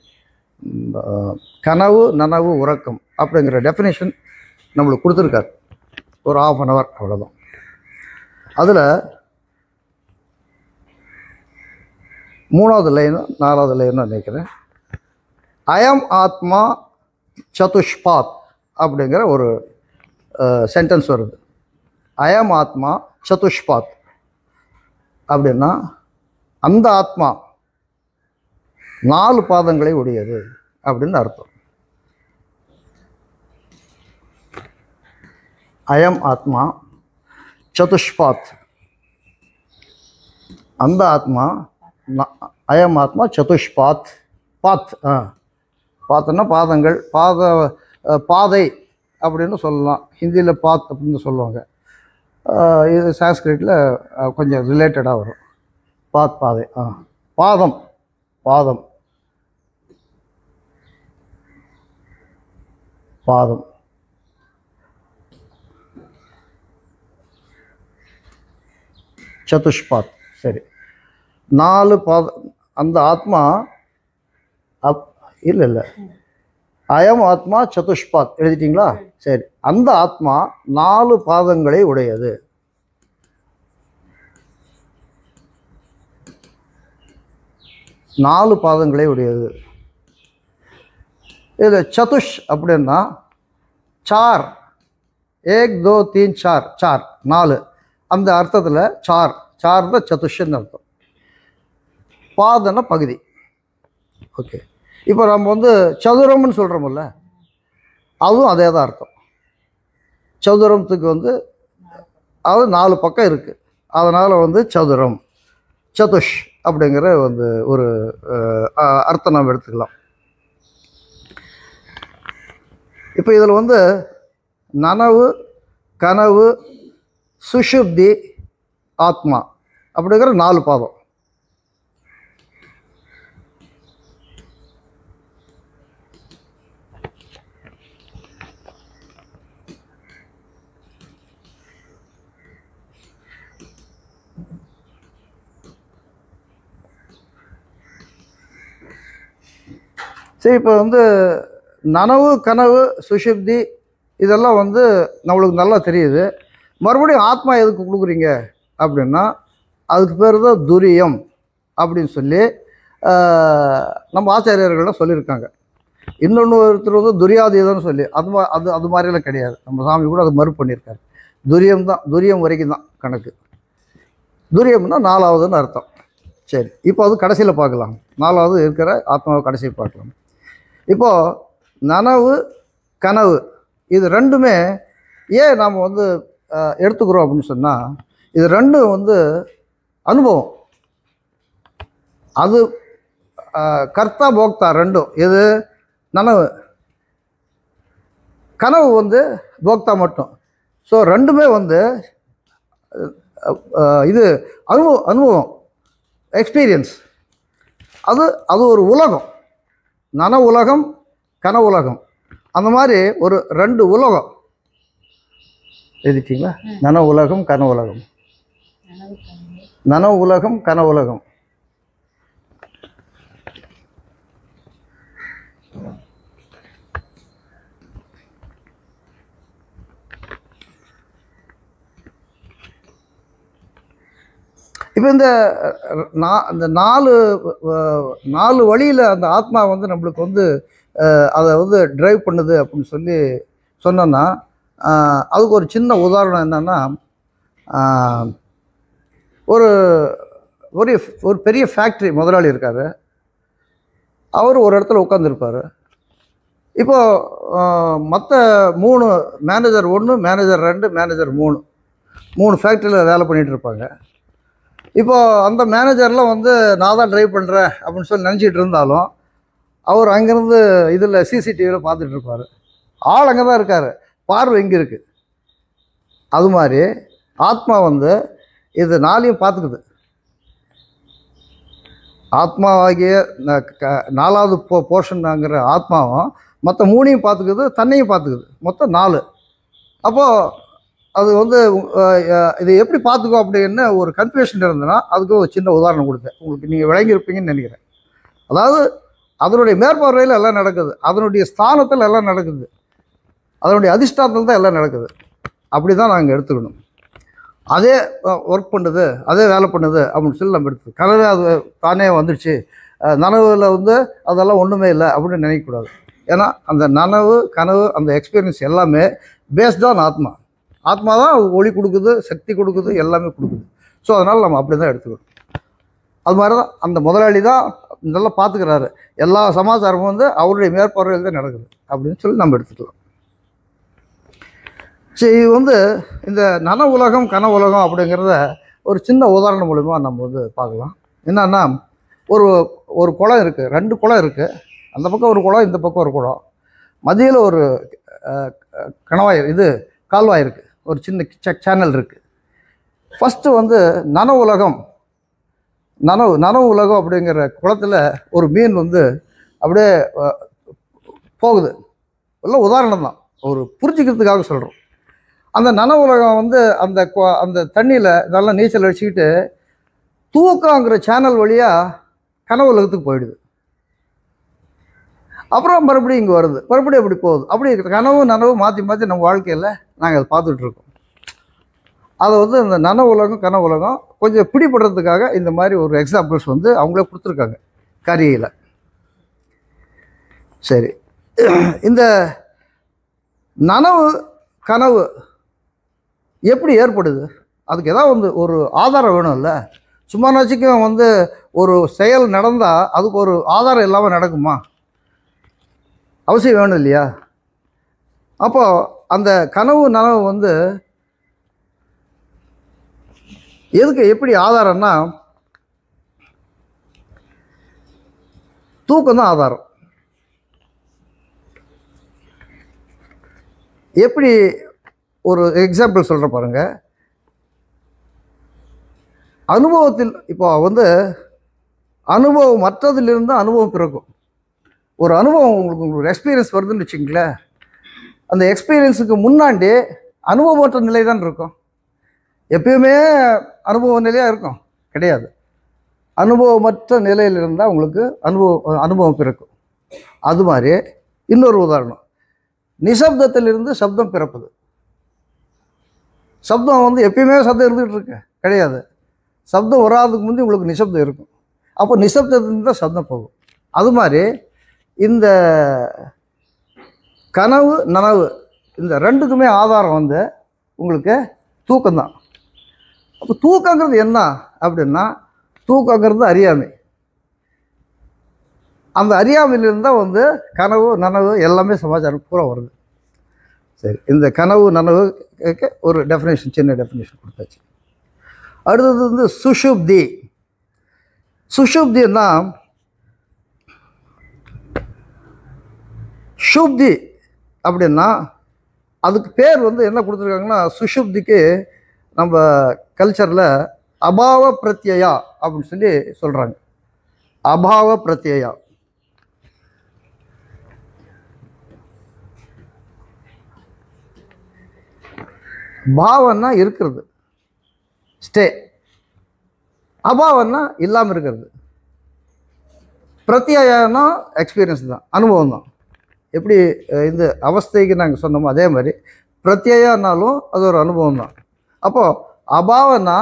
கனவு நனவு உறக்கம் அப்படிங்கிற டெஃபினேஷன் நம்மளுக்கு கொடுத்துருக்காரு. ஒரு 1/2 hour அவ்வளோதான். அதில் 3வது லைனு 4வது லைன்னு நினைக்கிறேன், அயம் ஆத்மா சதுஷ்பாத் அப்படிங்கிற ஒரு சென்டென்ஸ் வருது. அயம் ஆத்மா சதுஷ்பாத் அப்படின்னா அந்த ஆத்மா 4 பாதங்களை உடையது அப்படின்னு அர்த்தம். அயம் ஆத்மா சதுஷ்பாத், அந்த ஆத்மா அயம் ஆத்மா சதுஷ்பாத். பாத் பாத்துன்னா பாதங்கள், பாதை அப்படின்னு சொல்லலாம். ஹிந்தியில் பாத் அப்படின்னு சொல்லுவாங்க. இது சான்ஸ்கிரிட்டில் கொஞ்சம் ரிலேட்டடாக வரும். பாத் பாதை, பாதம் பாதம் பாதம். சதுஷ்பாத். சரி, 4 பாதம் அந்த ஆத்மா. இல்லை அயம் ஆத்மா சதுஷ்பாத் எழுதிட்டீங்களா? சரி, அந்த ஆத்மா 4 பாதங்களை உடையது. நாலு பாதங்களை உடையது. இதில் சதுஷ் அப்படின்னா சார், 1 2 3 4, சார் 4. அந்த அர்த்தத்தில் சார் தான் சதுஷ்ன்னு அர்த்தம். பாதன பகுதி. ஓகே, இப்போ நம்ம வந்து சதுரம்னு சொல்கிறோம்ல, அதுவும் அதே தான் அர்த்தம். சதுரத்துக்கு வந்து அது 4 பக்கம் இருக்குது, அதனால் வந்து சதுரம், சதுஷ் அப்படிங்கிற வந்து ஒரு அர்த்தம் நம்ம எடுத்துக்கலாம். இப்போ இதில் வந்து நனவு, கனவு, சுஷுப்தி, ஆத்மா அப்படிங்கிற 4 பாதம். சரி, இப்போ வந்து நனவு, கனவு, சுஷுப்தி இதெல்லாம் வந்து நம்மளுக்கு நல்லா தெரியுது. மறுபடியும் ஆத்மா எதுக்கு கொடுக்குறீங்க அப்படின்னா அதுக்கு பேர் தான் துரியம் அப்படின்னு சொல்லி நம்ம ஆச்சாரியர்கள்லாம் சொல்லியிருக்காங்க. இன்னொன்று ஒருத்தர் வந்து துரியாதீதம்னு சொல்லி அது மாதிரியெல்லாம் கிடையாது. நம்ம சாமி கூட அது மறுப்பு பண்ணியிருக்காரு. துரியம் தான், துரியம் வரைக்கும் தான் கணக்கு. துரியம்னா 4வதுன்னு அர்த்தம். சரி, இப்போ அது கடைசியில் பார்க்கலாம். 4வது இருக்கிற ஆத்மாவை கடைசியில் பார்க்கலாம். இப்போது நனவு, கனவு இது ரெண்டுமே ஏன் நாம் வந்து எடுத்துக்கிறோம் அப்படின்னு சொன்னால், இது ரெண்டும் வந்து அனுபவம். அது கர்த்தா போக்தா ரெண்டும். இது நனவு, கனவு வந்து போக்தா மட்டும். ஸோ ரெண்டுமே வந்து இது அனுபவம், எக்ஸ்பீரியன்ஸ். அது ஒரு உலகம், நன உலகம், கன உலகம். அந்த மாதிரி ஒரு 2 உலகம் எழுதிட்டீங்களா? நன உலகம், கன உலகம். நன உலகம், கன உலகம். இப்போ இந்த 4 வழியில் அந்த ஆத்மா வந்து நம்மளுக்கு வந்து அதை வந்து ட்ரைவ் பண்ணுது அப்படின்னு சொல்லி சொன்னோன்னா, அதுக்கு ஒரு சின்ன உதாரணம் என்னென்னா, ஒரு பெரிய ஃபேக்ட்ரி முதலாளி இருக்கார். அவர் ஒரு இடத்துல உட்காந்துருப்பார். இப்போது மற்ற 3 மேனேஜர் 1, மேனேஜர் 2, மேனேஜர் 3 ஃபேக்ட்ரியில் வேலை பண்ணிகிட்டு இருப்பாங்க. இப்போது அந்த மேனேஜர்லாம் வந்து நான் தான் ட்ரைவ் பண்ணுறேன் அப்படின்னு சொல்லி நினச்சிட்டு இருந்தாலும் அவர் அங்கேருந்து இதில் சிசிடிவியில் பார்த்துட்ருப்பார். ஆள் அங்கே தான் இருக்கார், பார்வை இங்கே இருக்குது. அது மாதிரி ஆத்மா வந்து இது 4ஐயும் பார்த்துக்குது. ஆத்மாவாகிய 4வது போர்ஷன்னாங்கிற ஆத்மாவும் மற்ற 3ஐயும் பார்த்துக்குது, தன்னையும் பார்த்துக்குது. மொத்தம் 4. அப்போது அது வந்து இது எப்படி பார்த்துக்கோ அப்படின்னு ஒரு கன்ஃபியூஷன் இருந்ததுன்னா அதுக்கு ஒரு சின்ன உதாரணம் கொடுத்தேன். உங்களுக்கு நீங்கள் விளங்கியிருப்பீங்கன்னு நினைக்கிறேன். அதாவது அதனுடைய மேற்பார்வையில் எல்லாம் நடக்குது, அதனுடைய ஸ்தானத்தில் எல்லாம் நடக்குது, அதனுடைய அதிஷ்டானத்தில் தான் எல்லாம் நடக்குது. அப்படி தான் நாங்கள் எடுத்துக்கணும். அதே ஒர்க் பண்ணுது, அதே வேலை பண்ணுது அப்படின்னு சொல்லி நம்ம எடுத்து கனவு அது தானே வந்துடுச்சு, நனவில் வந்து அதெல்லாம் ஒன்றுமே இல்லை அப்படின்னு நினைக்கக்கூடாது. ஏன்னா அந்த நனவு கனவு அந்த எக்ஸ்பீரியன்ஸ் எல்லாமே பேஸ்ட் ஆன் ஆத்மா. ஆத்மா தான் ஒளி கொடுக்குது, சக்தி கொடுக்குது, எல்லாமே கொடுக்குது. ஸோ அதனால் நம்ம அப்படி தான் எடுத்துக்கணும். அது மாதிரி தான் அந்த முதலாளி தான் நல்லா பார்த்துக்கிறாரு, எல்லா சமாச்சாரமும் வந்து அவருடைய மேற்பார்வையில் தான் நடக்குது அப்படின்னு சொல்லி நம்ம எடுத்துக்கலாம். சரி, இது வந்து இந்த நன உலகம் கன உலகம் அப்படிங்கிறத ஒரு சின்ன உதாரணம் மூலிமா நம்ம வந்து பார்க்கலாம். என்னன்னா, ஒரு ஒரு குளம் இருக்குது, 2 குளம் இருக்குது. அந்த பக்கம் ஒரு குளம், இந்த பக்கம் ஒரு குளம். மத்தியில் ஒரு கணவாய் கால்வாய் இருக்குது, ஒரு சின்ன சேனல் இருக்குது. ஃபஸ்ட்டு வந்து நனவு உலகம் அப்படிங்கிற குளத்தில் ஒரு மீன் வந்து அப்படியே போகுது. எல்லாம் உதாரணம் தான், ஒரு புரிஞ்சுக்கிறதுக்காக சொல்கிறோம். அந்த நனவு உலகம் வந்து அந்த தண்ணியில் நல்லா நீச்சல் அடிச்சுக்கிட்டு தூக்கங்கிற சேனல் வழியாக கனவு உலகத்துக்கு போயிடுது. அப்புறம் மறுபடியும் இங்கே வருது, மறுபடியும் அப்படி போகுது. அப்படி கனவு நனவு மாற்றி மாற்றி நம்ம வாழ்க்கையில் நாங்கள் அதை பார்த்துட்ருக்கோம். அதை வந்து இந்த நனவு உலகம் கனவு உலகம் கொஞ்சம் பிடிபடுறதுக்காக இந்த மாதிரி ஒரு எக்ஸாம்பிள்ஸ் வந்து அவங்களே கொடுத்துருக்காங்க கரியில். சரி, இந்த நனவு கனவு எப்படி ஏற்படுது? அதுக்கு ஏதாவது வந்து ஒரு ஆதாரம் வேணும்ல. சும்மா நாச்சுக்கும் வந்து ஒரு செயல் நடந்தால் அதுக்கு ஒரு ஆதாரம் இல்லாமல் நடக்குமா? அவசியம் வேணும் இல்லையா? அப்போது அந்த கனவு நனவு வந்து எதுக்கு எப்படி ஆதாரம்னா, தூக்கம் தான் ஆதாரம். எப்படி ஒரு எக்ஸாம்பிள் சொல்கிற பாருங்க. அனுபவத்தில் இப்போ வந்து அனுபவம் மற்றதிலிருந்து அனுபவம் பிறக்கும். ஒரு அனுபவம் உங்களுக்கு ஒரு எக்ஸ்பீரியன்ஸ் வருதுன்னு வச்சுங்களேன், அந்த எக்ஸ்பீரியன்ஸுக்கு முன்னாடி அனுபவமற்ற நிலை தான் இருக்கும். எப்பயுமே அனுபவ நிலையாக இருக்கும் கிடையாது. அனுபவமற்ற நிலையில் இருந்தால் உங்களுக்கு அனுபவம் பிறக்கும். அது மாதிரி இன்னொரு உதாரணம், நிசப்தத்திலிருந்து சப்தம் பிறப்பது. சப்தம் வந்து எப்பயுமே சப்தம் இருந்துகிட்டு இருக்கு கிடையாது. சப்தம் வராதுக்கு முந்தைய உங்களுக்கு நிசப்தம் இருக்கும். அப்போ நிசப்தத்திலிருந்து தான் சப்தம் போகும். அது மாதிரி இந்த கனவு நனவு இந்த ரெண்டுக்குமே ஆதாரம் வந்து உங்களுக்கு தூக்கம்தான். அப்போ தூக்கங்கிறது என்ன அப்படின்னா, தூக்கங்கிறது அறியாமை. அந்த அறியாமையிலிருந்தால் வந்து கனவு நனவு எல்லாமே சமாச்சாரம் பூரா வருது. சரி, இந்த கனவு நனவு ஒரு டெஃபினேஷன், சின்ன டெஃபினேஷன் கொடுத்தாச்சு. அடுத்தது வந்து சுஷுப்தி. சுஷுப்தின்னா, சுப்தி அப்படின்னா அதுக்கு பேர் வந்து என்ன கொடுத்துருக்காங்கன்னா, சுஷுப்திக்கு நம்ம கல்ச்சரில் அபாவ பிரத்யயா அப்படின்னு சொல்லி சொல்கிறாங்க. அபாவ பிரத்யயா. பாவன்னா இருக்கிறது, ஸ்டே. அபாவன்னா இல்லாமல் இருக்கிறது. பிரத்யயானா எக்ஸ்பீரியன்ஸ் தான், அனுபவம் தான். எப்படி இந்த அவஸ்தைக்கு நாங்கள் சொன்னோமோ அதே மாதிரி பிரத்யயானாலும் அது ஒரு அனுபவம் தான். அப்போது அபாவனா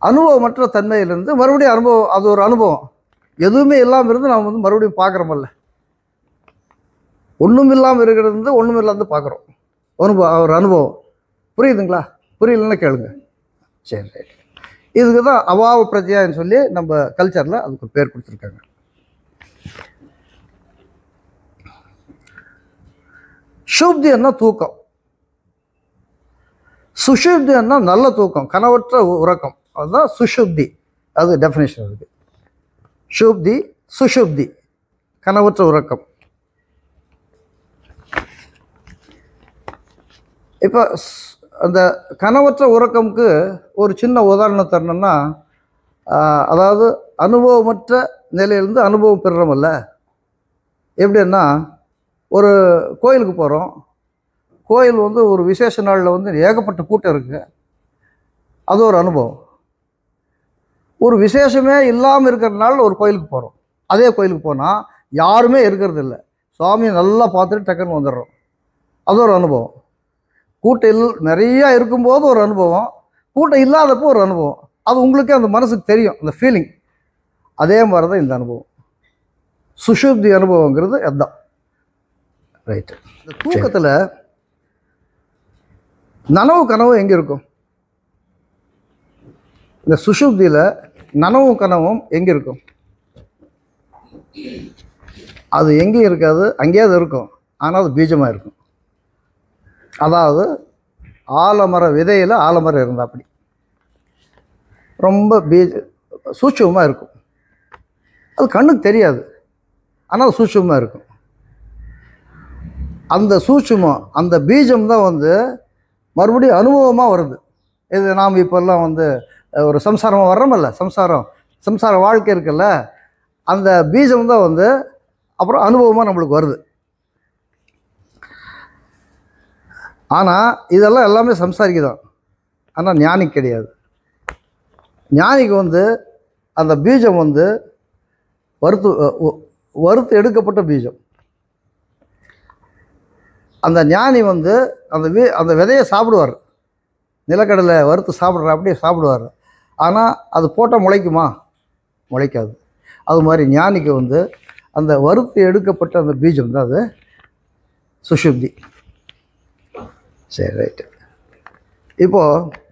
அனுபவமற்ற தன்மையிலிருந்து மறுபடியும் அனுபவம், அது ஒரு அனுபவம். எதுவுமே இல்லாமல் இருந்து நாம் வந்து மறுபடியும் பார்க்குறோமல்ல, ஒன்றும் இல்லாமல் இருக்கிறது ஒன்றும் இல்லாத பார்க்குறோம். ஒரு அனுபவம். புரியுதுங்களா? புரியலன்னா கேளுங்க. சரி, ரைட். இதுக்கு தான் அபாவ பிரத்யான்னு சொல்லி நம்ம கல்ச்சரில் அதுக்கு ஒரு பேர் கொடுத்துருக்காங்க. சுப்தின்னா தூக்கம், சுஷுப்தின்னா நல்ல தூக்கம், கனவற்ற உறக்கம். அதுதான் சுஷுப்தி. அது டெஃபினேஷன் இருக்குது. சுப்தி, சுஷுப்தி, கனவற்ற உறக்கம். இப்போ அந்த கனவற்ற உறக்கமுக்கு ஒரு சின்ன உதாரணம் தரணும்னா, அதாவது அனுபவமற்ற நிலையிலேருந்து அனுபவம் பெறுறோமல்ல. எப்படின்னா, ஒரு கோயிலுக்கு போகிறோம். கோயில் வந்து ஒரு விசேஷ நாளில் வந்து ஏகப்பட்ட கூட்டம் இருக்குது, அது ஒரு அனுபவம். ஒரு விசேஷமே இல்லாமல் இருக்கிறதுனால ஒரு கோயிலுக்கு போகிறோம். அதே கோயிலுக்கு போனால் யாருமே இருக்கிறது இல்லை, சுவாமியை நல்லா பார்த்துட்டு டக்குன்னு வந்துடுறோம், அது ஒரு அனுபவம். கூட்டம் நிறையா இருக்கும்போது ஒரு அனுபவம், கூட்டம் இல்லாதப்போ ஒரு அனுபவம். அது உங்களுக்கே அந்த மனசுக்கு தெரியும், அந்த ஃபீலிங். அதே மாதிரி தான் இந்த அனுபவம். சுஷுப்தி அனுபவங்கிறது அதுதான். ரைட்டு. இந்த தூக்கத்தில் நனவு கனவு எங்கே இருக்கும்? இந்த சுஷுப்தியில் நனவும் கனவும் எங்கே இருக்கும்? அது எங்கேயும் இருக்காது, அங்கேயாவது இருக்கும். ஆனால் அது பீஜமாக இருக்கும். அதாவது ஆலமர விதையில் ஆலமரம் இருந்தால் அப்படி ரொம்ப சூட்சமாக இருக்கும். அது கண்ணுக்கு தெரியாது, ஆனால் சூட்சமாக இருக்கும். அந்த சூட்சமம், அந்த பீஜம் தான் வந்து மறுபடியும் அனுபவமாக வருது. இது நாம் இப்போல்லாம் வந்து ஒரு சம்சாரமாக வர்றோமல்ல, சம்சார வாழ்க்கை இருக்குல்ல, அந்த பீஜம் தான் வந்து அப்புறம் அனுபவமாக நம்மளுக்கு வருது. ஆனால் இதெல்லாம் எல்லாமே சம்சாரிக்கு தான், ஆனால் ஞானிக்கு கிடையாது. ஞானிக்கு வந்து அந்த பீஜம் வந்து வறுத்து எடுக்கப்பட்ட பீஜம். அந்த ஞானி வந்து அந்த விதையை சாப்பிடுவார். நிலக்கடலை வறுத்து சாப்பிட்ற அப்படியே சாப்பிடுவார். ஆனால் அது போட்டால் முளைக்குமா? முளைக்காது. அது மாதிரி ஞானிக்கு வந்து அந்த வறுத்து எடுக்கப்பட்ட அந்த பீஜம் தான் அது சுஷுப்தி. சரி, ரைட்டு. இப்போது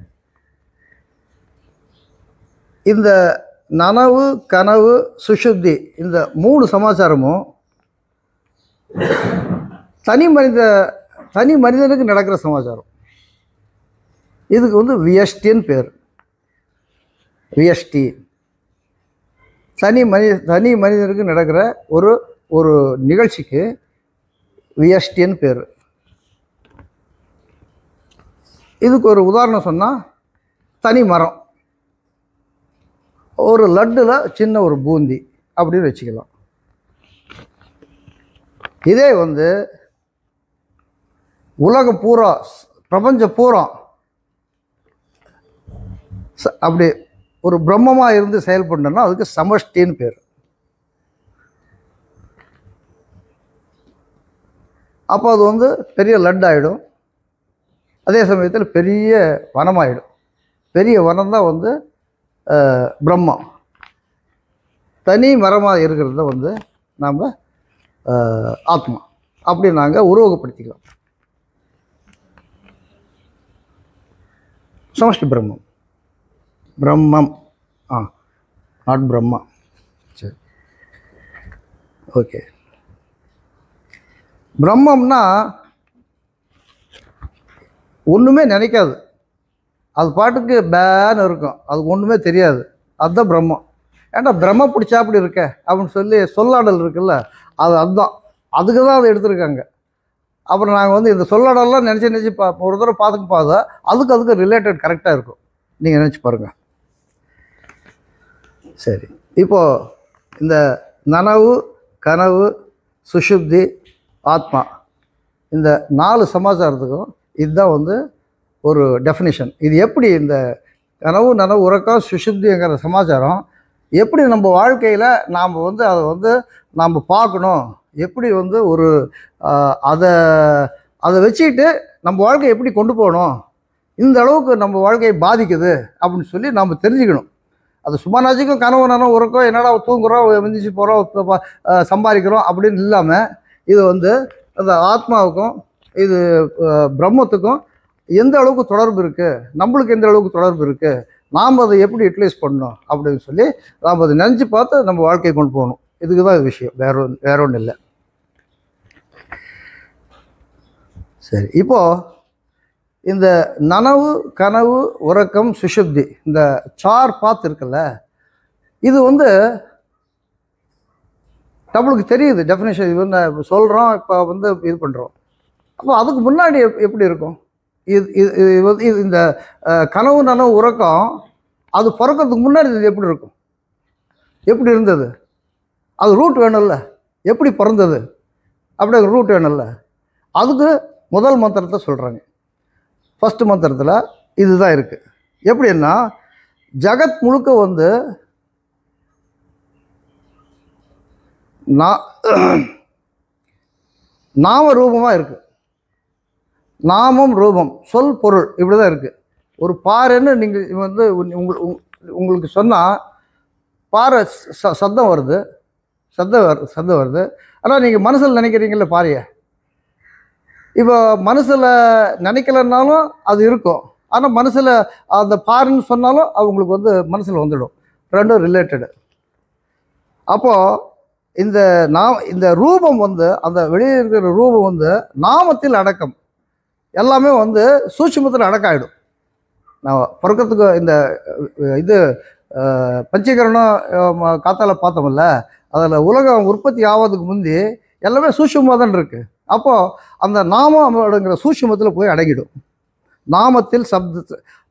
இந்த நனவு கனவு சுஷுப்தி இந்த 3 சமாச்சாரமும் தனி மனிதனுக்கு நடக்கிற சமாச்சாரம். இதுக்கு வந்து வியஷ்டின்னு பேர். வியஷ்டி தனி மனிதனுக்கு நடக்கிற ஒரு நிகழ்ச்சிக்கு வியஷ்டின்னு பேர். இதுக்கு ஒரு உதாரணம் சொன்னால், தனி மரம், ஒரு லட்டில் சின்ன ஒரு பூந்தி அப்படின்னு வச்சுக்கலாம். இதே வந்து உலகம் பூரா, பிரபஞ்சம் பூரா அப்படி ஒரு பிரம்மமாக இருந்து செயல்படணும்னா அதுக்கு சமஷ்டின்னு பேர். அப்போ அது வந்து பெரிய லட் ஆகிடும். அதே சமயத்தில் பெரிய வனமாகிடும். பெரிய வனம் தான் வந்து பிரம்மம். தனி மரமாக இருக்கிறத வந்து நாம் ஆத்மா அப்படி நாங்கள் உருவகப்படுத்திக்கலாம். சமஷ்டி பிரம்மம். நாட் பிரம்மா. சரி, ஓகே. பிரம்மம்னா ஒன்றுமே நினைக்காது, அது பாட்டுக்கு பேன்னு இருக்கும், அதுக்கு ஒன்றுமே தெரியாது. அதுதான் பிரம்மம். ஏன்டா பிரம்ம பிடிச்சா அப்படி இருக்க அப்படின்னு சொல்லி சொல்லாடல் இருக்குல்ல, அதுதான் அதுக்கு தான் அதை எடுத்திருக்காங்க. அப்புறம் நாங்கள் வந்து இந்த சொல்லாடலாம் நினச்சி ஒரு தடவை பார்த்து அதுக்கு ரிலேட்டட் கரெக்டாக இருக்கும். நீங்கள் நினச்சி பாருங்கள். சரி, இப்போது இந்த நனவு கனவு சுஷுப்தி ஆத்மா இந்த 4 சமாச்சாரத்துக்கும் இதுதான் வந்து ஒரு டெஃபினிஷன். இது எப்படி இந்த கனவு நனவு உறக்கம் சுஷுப்திங்கிற சமாச்சாரம் எப்படி நம்ம வாழ்க்கையில் நாம் வந்து அதை வந்து நாம் பார்க்கணும், எப்படி வந்து ஒரு அதை வச்சுக்கிட்டு நம்ம வாழ்க்கையை எப்படி கொண்டு போகணும், இந்த அளவுக்கு நம்ம வாழ்க்கையை பாதிக்குது அப்படின்னு சொல்லி நாம் தெரிஞ்சுக்கணும். அது சும்மானாச்சுக்கும் கனவு நனவு உறக்கம் என்னடா தூங்குறோம், மிஞ்சிச்சு போகிறோம், சம்பாதிக்கிறோம் அப்படின்னு இல்லாமல் இது வந்து அந்த ஆத்மாவுக்கும் இது பிரம்மத்துக்கும் எந்த அளவுக்கு தொடர்பு இருக்குது, நம்மளுக்கு எந்த அளவுக்கு தொடர்பு இருக்குது, நாம் அதை எப்படி யூட்டிலைஸ் பண்ணணும் அப்படின்னு சொல்லி நாம் அதை நினச்சி பார்த்து நம்ம வாழ்க்கையை கொண்டு போகணும். இதுக்கு தான் இது விஷயம், வேற ஒன்றும் இல்லை. சரி, இப்போது இந்த நனவு கனவு உறக்கம் சுஷுப்தி இந்த 4 பாத் இருக்குல்ல, இது வந்து நம்மளுக்கு தெரியுது டெஃபினேஷன். இது வந்து சொல்கிறோம், இப்போ வந்து இது பண்ணுறோம். அப்போ அதுக்கு முன்னாடி எப்படி இருக்கும்? இது இந்த கனவு நனவு உறக்கம் அது பிறக்கிறதுக்கு முன்னாடி இது எப்படி இருக்கும், எப்படி இருந்தது? அது ரூட் வேணும்ல, எப்படி பிறந்தது அப்படி ரூட் வேணும்ல. அதுக்கு முதல் மந்திரத்தை சொல்கிறாங்க. ஃபஸ்ட்டு மந்திரத்தில் இதுதான் இருக்குது. எப்படின்னா ஜகத் முழுக்க வந்து நாம ரூபமாக இருக்குது. நாமம் ரூபம் சொல் பொருள் இப்படி தான் இருக்குது. ஒரு பாறைன்னு நீங்கள் வந்து உங்களுக்கு சொன்னால் பாறை சத்தம் வருது, சத்தம் வருது. ஆனால் நீங்கள் மனசில் நினைக்கிறீங்களே பாறையை, இப்போ மனசில் நினைக்கலன்னாலும் அது இருக்கும். ஆனால் மனசில் அந்த பாருன்னு சொன்னாலும் அவங்களுக்கு வந்து மனசில் வந்துடும். ரெண்டும் ரிலேட்டடு. அப்போது இந்த ரூபம் வந்து அந்த வெளியே இருக்கிற ரூபம் வந்து நாமத்தில் அடக்கம். எல்லாமே வந்து சூட்சுமத்தில் அடக்காயிடும். நான் பிறக்கிறதுக்கு இந்த இது பஞ்சீகரணம் காத்தால பார்த்தோம்ல, அதில் உலகம் உற்பத்தி ஆவதுக்கு முந்தி எல்லாமே சூட்சுமமாக தான் இருக்குது. அப்போது அந்த நாமம் அப்படிங்கிற சூட்சுமத்தில் போய் அடங்கிடும்.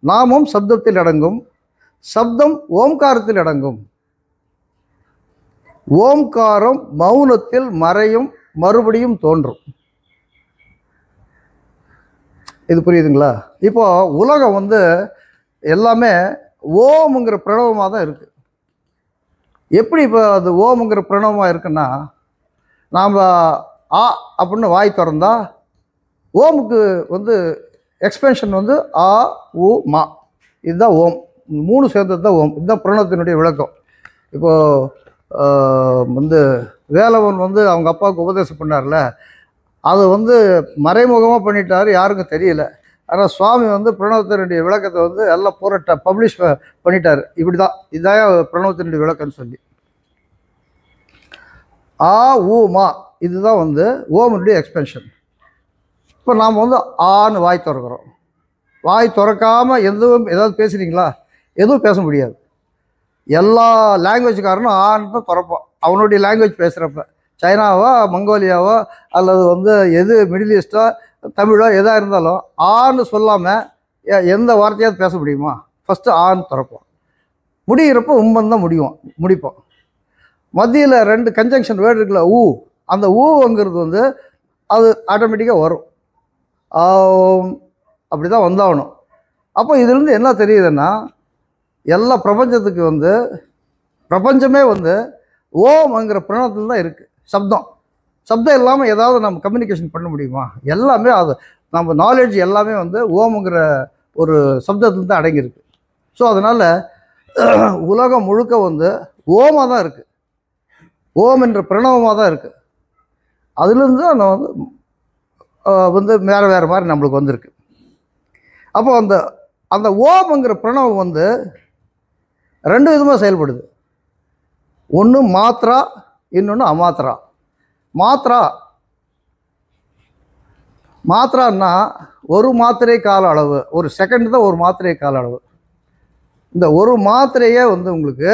நாமம் சப்தத்தில் அடங்கும், சப்தம் ஓம்காரத்தில் அடங்கும். ஓம்காரம் மௌனத்தில் மறையும், மறுபடியும் தோன்றும். இது புரியுதுங்களா? இப்போ உலகம் வந்து எல்லாமே ஓம்ங்கிற பிரணவமாக தான் இருக்குது. எப்படி இப்போ அது ஓம்ங்கிற பிரணவமாக இருக்குன்னா, நாம் ஆ அப்படின்னு வாய் திறந்தா ஓமுக்கு வந்து எக்ஸ்பென்ஷன் வந்து ஆ உ மா, இதுதான் ஓம். 3 சேர்ந்தது தான் ஓம். இதுதான் பிரணவத்தினுடைய விளக்கம். இப்போது வந்து வேலவன் வந்து அவங்க அப்பாவுக்கு உபதேசம் பண்ணார்ல, அது வந்து மறைமுகமாக பண்ணிட்டார், யாருக்கும் தெரியல. ஆனால் சுவாமி வந்து பிரணவத்தினுடைய விளக்கத்தை வந்து எல்லாம் பப்ளிஷ் பண்ணிட்டார். இப்படி தான் இதான் பிரணவத்தினுடைய விளக்கம்னு சொல்லி. ஆ ஊ மா இதுதான் வந்து ஓமனுடைய எக்ஸ்பென்ஷன். இப்போ நாம் வந்து ஆன்னு வாய் திறக்கிறோம். வாய் திறக்காமல் ஏதாவது பேசுகிறீங்களா? எதுவும் பேச முடியாது. எல்லா லாங்குவேஜ்காரனும் ஆன்னு தான் திறப்போம். அவனுடைய லாங்குவேஜ் பேசுகிறப்ப சைனாவோ மங்கோலியாவோ அல்லது வந்து எது மிடில் ஈஸ்ட்டோ தமிழோ எதாக இருந்தாலும் ஆன்னு சொல்லாமல் எந்த வார்த்தையாவது பேச முடியுமா? ஃபஸ்ட்டு ஆன்னு திறப்போம். முடிகிறப்போ உம்மன் தான் முடிப்போம். மத்தியில் 2 கன்ஜங்ஷன் வேர்டு இருக்குல்ல, ஊ, அந்த ஊங்கிறது வந்து அது ஆட்டோமேட்டிக்காக வரும். அப்படி தான் வந்தாகணும். அப்போ இதுலேருந்து என்ன தெரியுதுன்னா, எல்லா பிரபஞ்சத்துக்கு வந்து பிரபஞ்சமே வந்து ஓம்ங்கிற பிரணவத்தில் தான் இருக்குது. சப்தம் இல்லாமல் ஏதாவது நம்ம கம்யூனிகேஷன் பண்ண முடியுமா? எல்லாமே அது நம்ம நாலேஜ் எல்லாமே வந்து ஓம்ங்கிற ஒரு சப்தத்தில் தான் அடங்கியிருக்கு. ஸோ அதனால் உலகம் முழுக்க வந்து ஓமாக தான் இருக்குது, ஓம் என்ற பிரணவமாக தான் இருக்குது. அதுலேருந்து அந்த வந்து வேறு மாதிரி நம்மளுக்கு வந்திருக்கு. அப்போ அந்த ஓம்ங்கிற பிரணவம் வந்து 2 விதமாக செயல்படுது. ஒன்று மாத்ரா, இன்னொன்று அமாத்ரா. மாத்ரான்னா ஒரு மாத்திரை கால அளவு, ஒரு செகண்ட் தான் ஒரு மாத்திரை கால அளவு. இந்த ஒரு மாத்திரையே வந்து உங்களுக்கு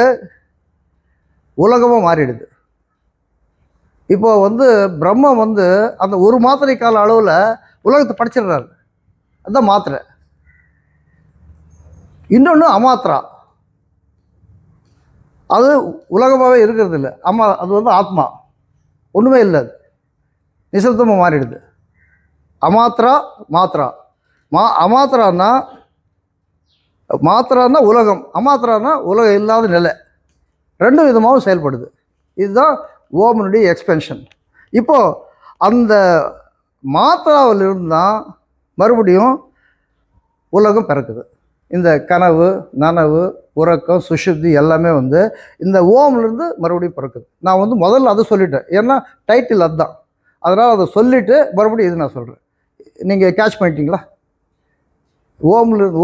உலகமாக மாறிடுது. இப்போ வந்து பிரம்மம் வந்து அந்த ஒரு மாத்திரை கால அளவில் உலகத்தை படிச்சிடுறாரு. அதுதான் மாத்திரை. இன்னொன்று அமாத்ரா, அது உலகமாகவே இருக்கிறது இல்லை. அது வந்து ஆத்மா, ஒன்றுமே இல்லை, அது நிசப்தமாக மாறிடுது. மாத்ரா மாத்திரான்னா உலகம், அமாத்திரான்னா உலகம் இல்லாத நிலை. 2 விதமாகவும் செயல்படுது. இதுதான் ஓமனுடைய எக்ஸ்பென்ஷன். இப்போது அந்த மாத்திராவிலிருந்து தான் மறுபடியும் உலகம் பிறக்குது. இந்த கனவு, நனவு, உறக்கம், சுஷுப்தி எல்லாமே வந்து இந்த ஓம்லேருந்து மறுபடியும் பிறக்குது. நான் வந்து முதல்ல அதை சொல்லிட்டேன், ஏன்னா டைட்டில் அதுதான். அதனால் அதை சொல்லிவிட்டு மறுபடியும் இது நான் சொல்கிறேன். நீங்கள் கேட்ச் பண்ணிட்டீங்களா?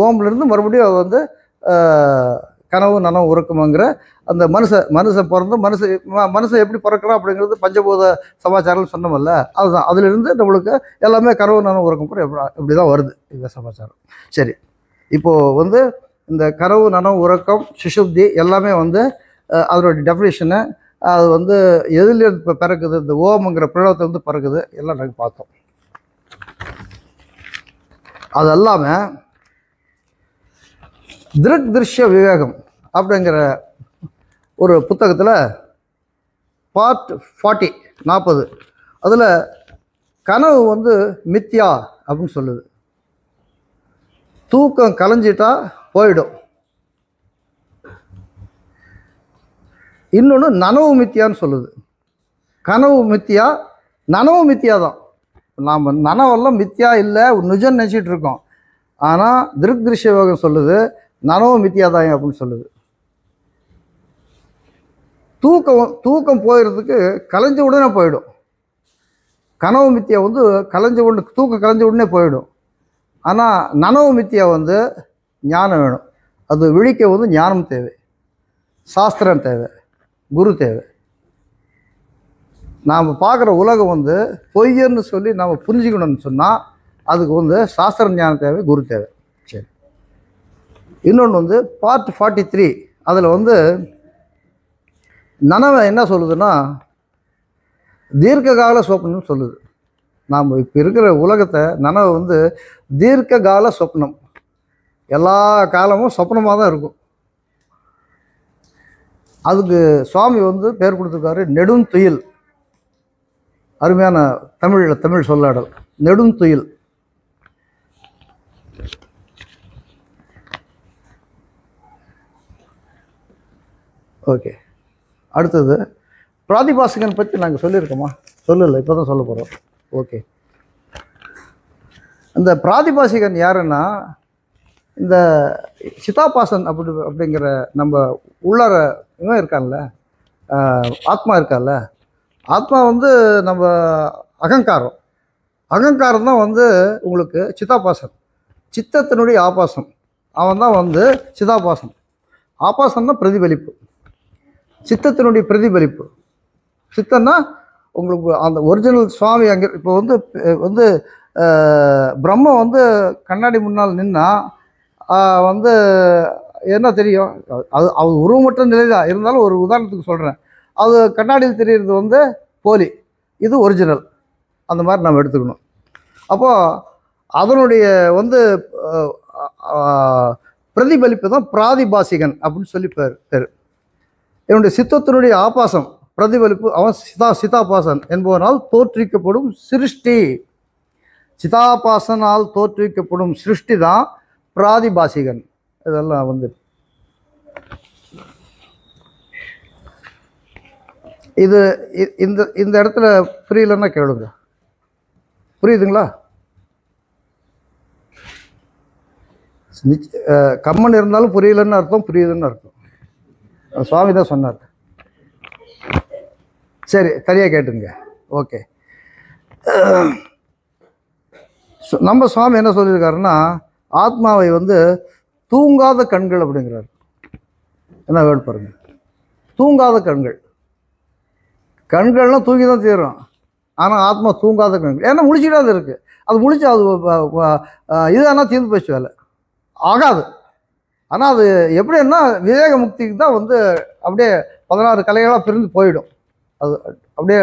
ஓம்லேருந்து மறுபடியும் வந்து கனவு, நனவு, உறக்கமுங்கிற அந்த மனுஷன் பிறந்து மனுஷன் எப்படி பிறக்கிறான் அப்படிங்கிறது பஞ்சபூத சமாச்சாரம் சொன்னோம்ல, அதுதான். அதிலிருந்து நம்மளுக்கு எல்லாமே கனவு, நனவு, உறக்கம் இப்படி தான் வருது இந்த சமாச்சாரம். சரி, இப்போது வந்து இந்த கனவு, நனவு, உறக்கம், சுஷுப்தி எல்லாமே வந்து அதனுடைய டெஃபினேஷனை அது வந்து எதுலேருந்து இப்போ பிறக்குது, இந்த ஓம்ங்கிற பிரணவத்திலேருந்து பிறக்குது எல்லாம் நாங்கள் பார்த்தோம். அது எல்லாமே திருஷ்ய விவேகம் அப்படிங்கிற ஒரு புத்தகத்தில் பார்ட் 40 அதில் கனவு வந்து மித்யா அப்படின்னு சொல்லுது. தூக்கம் கலைஞ்சிட்டா போயிடும். இன்னொன்று நனவு மித்தியான்னு சொல்லுது. கனவு மித்தியா, நனவு மித்தியா தான். நாம் நனவெல்லாம் மித்தியா இல்லை நிஜம் நினச்சிட்டு இருக்கோம். ஆனால் திருஷ்ய யோகம் சொல்லுது நனவும் மித்தியாதாயம் அப்படின்னு சொல்லுது. தூக்கம் போயிடுறதுக்கு கலைஞ்ச உடனே போயிடும். கனவு மித்தியா வந்து தூக்கம் கலைஞ்ச உடனே போயிடும். ஆனால் நனவு மித்தியா வந்து ஞானம் வேணும். அது விழிக்க வந்து ஞானம் தேவை, சாஸ்திரம் தேவை, குரு தேவை. நாம் பார்க்குற உலகம் வந்து பொய்யன்னு சொல்லி நாம் புரிஞ்சுக்கணும்னு சொன்னால் அதுக்கு வந்து சாஸ்திர ஞானம் தேவை, குரு தேவை. சரி, இன்னொன்று வந்து பார்ட் 43 அதில் வந்து நனவை என்ன சொல்லுதுன்னா தீர்க்ககால சொப்னம் சொல்லுது. நாம் இப்போ இருக்கிற உலகத்தை நனவை வந்து தீர்க்ககால சொப்னம், எல்லா காலமும் சொப்னமாக தான் இருக்கும். அதுக்கு சுவாமி வந்து பேர் கொடுத்துருக்காரு நெடுந்துயில். அருமையான தமிழ் சொல்லாடல் நெடுந்துயில். ஓகே, அடுத்தது பிராதிபாசிகன் பற்றி நாங்கள் சொல்லியிருக்கோமா? சொல்லலை, இப்போ தான் சொல்ல போகிறோம். ஓகே, இந்த பிராதிபாசிகன் யாருன்னா இந்த சிதாபாசன் அப்படிங்கிற நம்ம உள்ளார இவன் இருக்கான்ல, ஆத்மா இருக்கான்ல, ஆத்மா வந்து நம்ம அகங்காரம் தான் வந்து உங்களுக்கு சிதாபாசன், சித்தத்தினுடைய ஆபாசம். அவன் தான் வந்து சிதாபாசன். ஆபாசம்னா பிரதிபலிப்பு, சித்தத்தினுடைய பிரதிபலிப்பு. சித்தன்னா உங்களுக்கு அந்த ஒரிஜினல் சுவாமி அங்கே இப்போ வந்து பிரம்மம் வந்து கண்ணாடி முன்னால் நின்னா வந்து என்ன தெரியும்? அது உருவமற்ற நிலை தான் இருந்தாலும் ஒரு உதாரணத்துக்கு சொல்கிறேன். அது கண்ணாடியில் தெரிகிறது வந்து போலி, இது ஒரிஜினல். அந்த மாதிரி நம்ம எடுத்துக்கணும். அப்போது அதனுடைய வந்து பிரதிபலிப்பு தான் பிராதிபாசிகன் அப்படின்னு சொல்லி பேர். என்னுடைய சித்தத்தினுடைய ஆபாசம் பிரதிபலிப்பு அவன் சிதாபாசன் என்பவனால் தோற்றுவிக்கப்படும் சிருஷ்டி. சிதாபாசனால் தோற்றுவிக்கப்படும் சிருஷ்டி தான் பிராதிபாசிகன். இதெல்லாம் வந்து இது இந்த இடத்துல புரியலன்னா கேளுங்க. புரியுதுங்களா? கம்மன் இருந்தாலும் புரியலன்னு அர்த்தம், புரியுதுன்னு அர்த்தம். சுவாமி தான் சொன்னார். சரி, சரியாக கேட்டுங்க. ஓகே, நம்ம சுவாமி என்ன சொல்லியிருக்காருன்னா ஆத்மாவை வந்து தூங்காத கண்கள் அப்படிங்கிறார். என்ன வேர்டு பாருங்க, தூங்காத கண்கள்லாம் தூங்கி தான் தீரும். ஆனால் ஆத்மா தூங்காத கண்கள். ஏன்னா முழிச்சுட்டே அது இருக்குது. அது முழிச்சு அது இதுனா தீர்ந்து போயிடுச்சு, வேலை ஆகாது. ஆனால் அது எப்படின்னா விவேக முக்திக்கு தான் வந்து அப்படியே 16 கலைகளாக பிரிந்து போயிடும். அது அப்படியே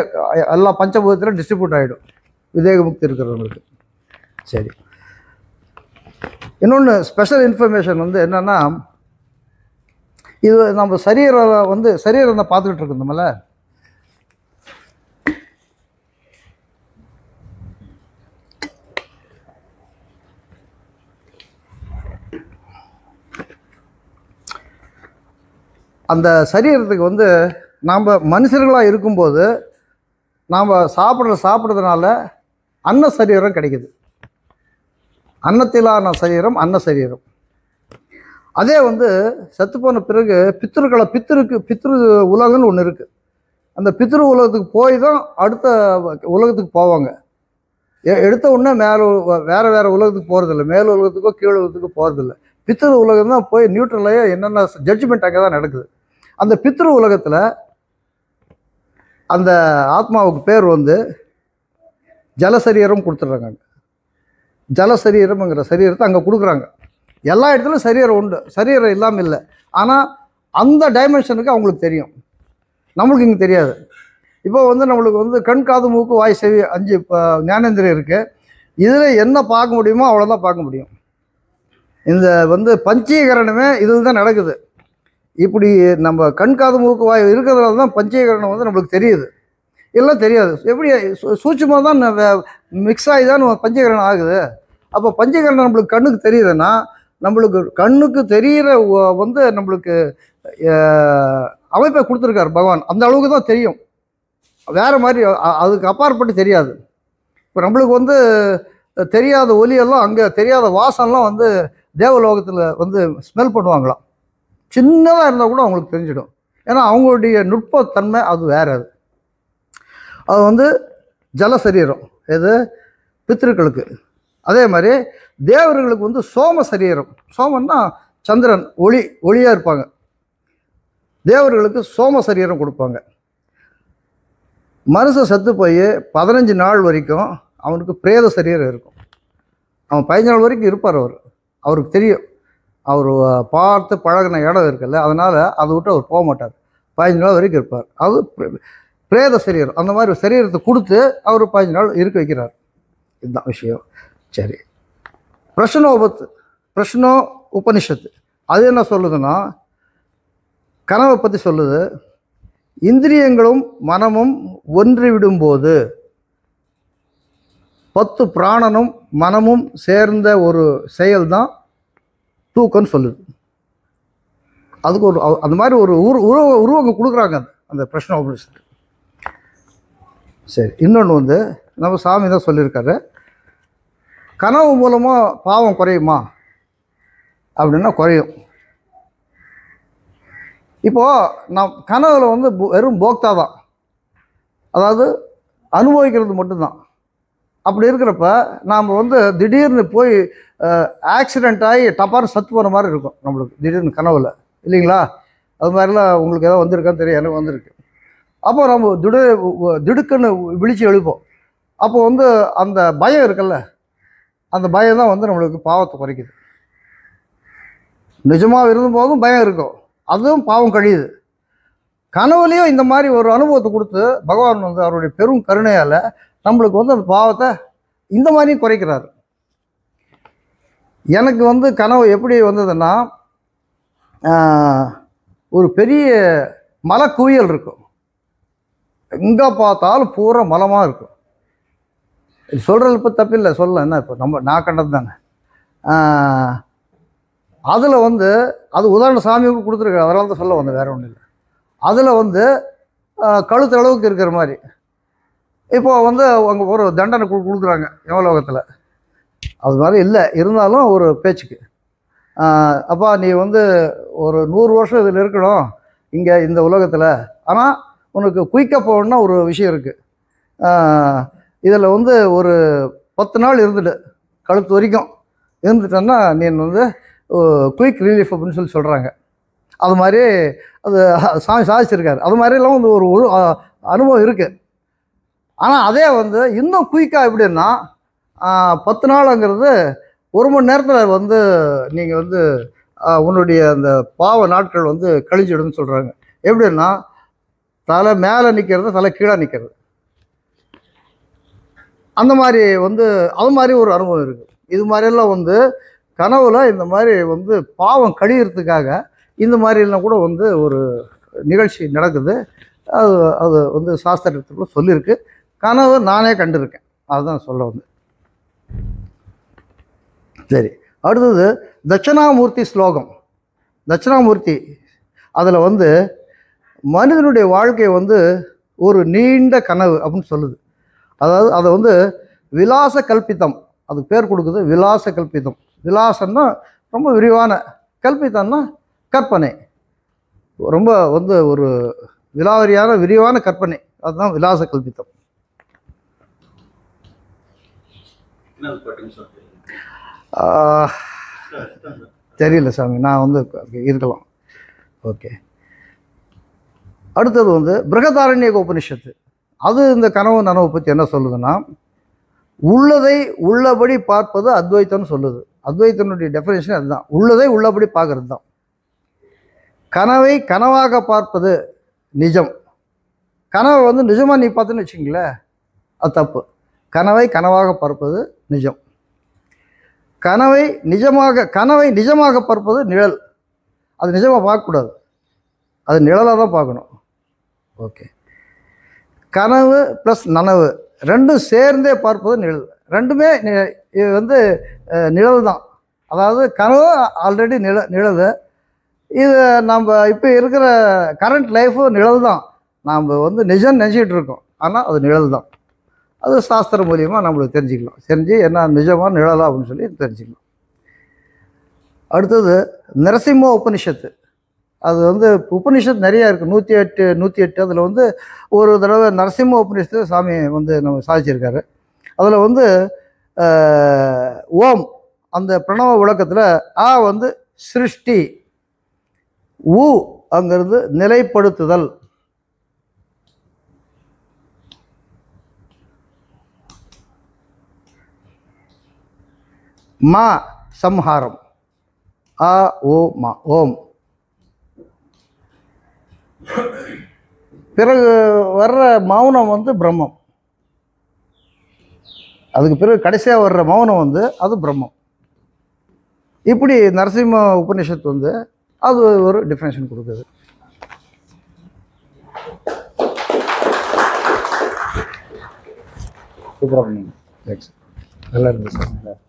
எல்லா பஞ்சபூதத்திலும் டிஸ்ட்ரிபியூட் ஆகிடும் விவேக முக்தி இருக்கிறவங்களுக்கு. சரி, இன்னொன்று ஸ்பெஷல் இன்ஃபர்மேஷன் வந்து என்னென்னா, இது நம்ம சரீரம் தான் பார்த்துக்கிட்டு இருக்கோம். நம்மள அந்த சரீரத்துக்கு வந்து நாம் மனுஷர்களாக இருக்கும்போது நாம் சாப்பிட்றதுனால அன்ன சரீரம் கிடைக்குது. அன்னத்திலான சரீரம் அன்ன சரீரம். அதே வந்து செத்து போன பிறகு பித்ரு உலகம்னு ஒன்று இருக்குது. அந்த பித்ரு உலகத்துக்கு போய் தான் அடுத்த உலகத்துக்கு போவாங்க. எடுத்த உடனே வேறு உலகத்துக்கு போகிறதில்ல, மேல் உலகத்துக்கோ கீழ் உலகத்துக்கோ போகிறதில்ல. பித்ரு உலகம் தான் போய் நியூட்ரலையே என்னென்ன ஜட்ஜ்மெண்ட் அங்கே தான் நடக்குது. அந்த பித்ரு உலகத்தில் அந்த ஆத்மாவுக்கு பேர் வந்து ஜலசரீரம் கொடுத்துட்றாங்க. ஜலசரீரம்ங்கிற சரீரத்தை அங்கே கொடுக்குறாங்க. எல்லா இடத்துலையும் சரீரம் உண்டு, சரீரம் இல்லாமல் இல்லை. ஆனால் அந்த டைமென்ஷனுக்கு அவங்களுக்கு தெரியும், நம்மளுக்கு இங்கே தெரியாது. இப்போ வந்து நம்மளுக்கு வந்து கண், காது, மூக்கு, வாய், செவி 5 ஞானேந்திரியம் இருக்குது. இதில் என்ன பார்க்க முடியுமோ அவ்வளோதான் பார்க்க முடியும். இந்த வந்து பஞ்சீகரணமே இதில் தான் நடக்குது. இப்படி நம்ம கண், காது, மூக்கு, வாய் இருக்கிறதுனால தான் பஞ்சீகரணம் வந்து நம்மளுக்கு தெரியுது. எல்லாம் தெரியாது. எப்படி சூட்சுமாக தான் மிக்ஸ் ஆகி தான் பஞ்சீகரணம் ஆகுது. அப்போ பஞ்சீகரணம் நம்மளுக்கு கண்ணுக்கு தெரியுதுன்னா நம்மளுக்கு கண்ணுக்கு தெரிகிற வந்து நம்மளுக்கு அமைப்பை கொடுத்துருக்கார் பகவான். அந்த அளவுக்கு தான் தெரியும், வேறு மாதிரி அதுக்கு அப்பாற்பட்டு தெரியாது. இப்போ நம்மளுக்கு வந்து தெரியாத ஒலியெல்லாம் அங்கே தெரியாத வாசம்லாம் வந்து தேவலோகத்தில் வந்து ஸ்மெல் பண்ணுவாங்களாம். சின்னதாக இருந்தால் கூட அவங்களுக்கு தெரிஞ்சிடும். ஏன்னா அவங்களுடைய நுட்பத்தன்மை அது வேறு. அது வந்து ஜல சரீரம் எது பித்திருக்களுக்கு. அதே மாதிரி தேவர்களுக்கு வந்து சோம சரீரம். சோமன்னா சந்திரன், ஒளியாக இருப்பாங்க. தேவர்களுக்கு சோம சரீரம் கொடுப்பாங்க. மனுஷன் செத்து போய் 15 நாள் வரைக்கும் அவனுக்கு பிரேத சரீரம் இருக்கும். அவன் 15 நாள் வரைக்கும் இருப்பார். அவருக்கு தெரியும். அவர் பார்த்து பழகின இடம் இருக்குல்ல, அதனால் அதை விட்டு அவர் போக மாட்டார். 15 நாள் வரைக்கும் இருப்பார். அது பிரேத சரீரம். அந்த மாதிரி ஒரு சரீரத்தை கொடுத்து அவர் 15 நாள் இருக்க வைக்கிறார். இதுதான் விஷயம். சரி, பிரஷ்னோ உபனிஷத்து அது என்ன சொல்லுதுன்னா, கனவை பற்றி சொல்லுது. இந்திரியங்களும் மனமும் ஒன்றி விடும்போது 10 பிராணனும் மனமும் சேர்ந்த ஒரு செயல் தான் தூக்கம்னு சொல்லுது. அதுக்கு ஒரு அந்த மாதிரி ஒரு உருவங்க கொடுக்குறாங்க அந்த பிரஷ்ன உபனிஷத்து. சரி, இன்னொன்று வந்து நம்ம சாமி தான் சொல்லியிருக்காரு, கனவு மூலமாக பாவம் குறையுமா அப்படின்னா குறையும். இப்போது நம் கனவுல வந்து வெறும் போக்தா தான், அதாவது அனுபவிக்கிறது மட்டும்தான். அப்படி இருக்கிறப்ப நாம் வந்து திடீர்னு போய் ஆக்சிடெண்ட் ஆகி டப்பான்னு சத்து போகிற மாதிரி இருக்கும் நம்மளுக்கு திடீர்னு கனவுல, இல்லைங்களா? அது மாதிரிலாம் உங்களுக்கு ஏதோ வந்திருக்கான்னு தெரியும், எனக்கு வந்திருக்கு. அப்போ நம்ம திடுக்குன்னு விழிச்சு எழுப்போம். அப்போ வந்து அந்த பயம் இருக்குல்ல, அந்த பயம் தான் வந்து நம்மளுக்கு பாவத்தை குறைக்குது. நிஜமாக இருந்தபோதும் பயம் இருக்கும், அதுவும் பாவம் கழியுது. கனவுலேயும் இந்த மாதிரி ஒரு அனுபவத்தை கொடுத்து பகவான் வந்து அவருடைய பெரும் கருணையால் நம்மளுக்கு வந்து அந்த பாவத்தை இந்த மாதிரியும் குறைக்கிறார். எனக்கு வந்து கனவு எப்படி வந்ததுன்னா, ஒரு பெரிய மலை குவியல் இருக்கும், எங்கே பார்த்தாலும் பூரா மலமாக இருக்கும். இது சொல்கிறது இப்போ தப்பில்லை, சொல்ல என்ன இப்போ நான் கண்டது தானே. அதில் வந்து அது உதாரண சாமிக்கு கொடுத்துருக்கு, அதனால தான் சொல்ல வந்தேன், வேறு ஒன்றும் இல்லை. அதில் வந்து கழுத்து அளவுக்கு இருக்கிற மாதிரி இப்போ வந்து அவங்க ஒரு தண்டனை கொடுக்குறாங்க யமலோகத்தில். அது மாதிரி இல்லை, இருந்தாலும் ஒரு பேச்சுக்கு, அப்பா நீ வந்து ஒரு 100 வருஷம் இதில் இருக்கணும் இங்கே இந்த உலகத்தில், ஆனால் உனக்கு குயிக்காக போகணுன்னா ஒரு விஷயம் இருக்குது. இதில் வந்து ஒரு 10 நாள் இருந்துட்டு கழுத்து வரைக்கும் இருந்துட்டேன்னா நீ வந்து குயிக் ரிலீஃப் அப்படின்னு சொல்கிறாங்க. அது மாதிரி அது சாமி சாதிச்சிருக்காரு. அது மாதிரிலாம் வந்து ஒரு அனுபவம் இருக்குது. ஆனால் அதே வந்து இன்னும் குயிக்காக எப்படின்னா 10 நாளுங்கிறது 1 மணி நேரத்தில் வந்து நீங்கள் வந்து உன்னுடைய அந்த பாவ நாட்கள் வந்து கழிஞ்சிடுன்னு சொல்கிறாங்க. எப்படின்னா தலை மேலே நிற்கிறது, தலை கீழே நிற்கிறது, அந்த மாதிரி வந்து அது மாதிரி ஒரு அனுபவம் இருக்குது. இது மாதிரியெல்லாம் வந்து கனவுல இந்த மாதிரி வந்து பாவம் கழிகிறதுக்காக இந்த மாதிரிலாம் கூட வந்து ஒரு நிகழ்ச்சி நடக்குது. அது அது வந்து சாஸ்திரத்துக்குள்ள சொல்லியிருக்கு. கனவு நானே கண்டிருக்கேன், அதுதான் சொல்ல வந்து. சரி, அடுத்தது தட்சிணாமூர்த்தி ஸ்லோகம். தட்சிணாமூர்த்தி அதில் வந்து மனிதனுடைய வாழ்க்கை வந்து ஒரு நீண்ட கனவு அப்படின்னு சொல்லுது. அதாவது அதை வந்து விலாச கல்பித்தம், அதுக்கு பேர் கொடுக்குது விலாச கல்பித்தம். விலாசம்னா ரொம்ப விரிவான, கல்பித்தம்னா கற்பனை, ரொம்ப வந்து ஒரு விரிவான கற்பனை, அதுதான் விலாச கல்பித்தம். தெரியல சாமி, நான் வந்து இருக்கலாம். ஓகே, அடுத்தது வந்து பிருகதாரண்யக உபனிஷத்து. அது இந்த கனவு நனவை பற்றி என்ன சொல்லுதுன்னா, உள்ளதை உள்ளபடி பார்ப்பது அத்வைத்தம்னு சொல்லுது. அத்வைத்தனுடைய டெஃபினேஷன் அதுதான், உள்ளதை உள்ளபடி பார்க்கறது தான். கனவை கனவாக பார்ப்பது நிஜம். கனவை வந்து நிஜமாக நீ பார்த்துன்னு வச்சுங்களேன், அது தப்பு. கனவை கனவாக பார்ப்பது நிஜம். கனவை நிஜமாக பார்ப்பது நிழல். அது நிஜமாக பார்க்கக்கூடாது, அது நிழலாக தான் பார்க்கணும். ஓகே, கனவு ப்ளஸ் நனவு ரெண்டும் சேர்ந்தே பார்ப்பது நிழல். ரெண்டுமே வந்து நிழல் தான். அதாவது கனவு ஆல்ரெடி நிழல், இது நம்ம இப்போ இருக்கிற கரண்ட் லைஃபு நிழல் தான். நாம் வந்து நிஜம் நினச்சிக்கிட்டு இருக்கோம், ஆனால் அது நிழல் தான். அது சாஸ்திரம் மூலியமாக நம்மளுக்கு தெரிஞ்சுக்கலாம். தெரிஞ்சு என்ன நிஜமா நிழலா அப்படின்னு சொல்லி தெரிஞ்சுக்கலாம். அடுத்தது நரசிம்ம உபனிஷத்து. அது வந்து உபனிஷத் நிறையா இருக்குது, 108. அதில் வந்து ஒரு தடவை நரசிம்ம உபனிஷத்து சாமி வந்து நம்ம சாதிச்சிருக்காரு. அதில் வந்து ஓம் அந்த பிரணவ விளக்கத்தில் ஆ வந்து சிருஷ்டி, ஊ அங்கிறது நிலைப்படுத்துதல், மா சம்ஹாரம், ஆ ஓ மா ஓம். பிறகு வர்ற மௌனம் வந்து பிரம்மம். அதுக்கு பிறகு கடைசியாக வர்ற மௌனம் வந்து அது பிரம்மம். இப்படி நரசிம்ம உபனிஷத்து வந்து அது ஒரு டிஃபரன்ஷன் கொடுக்குது. சூப்பராக பண்ணீங்க. நல்லா இருந்துச்சு சார்.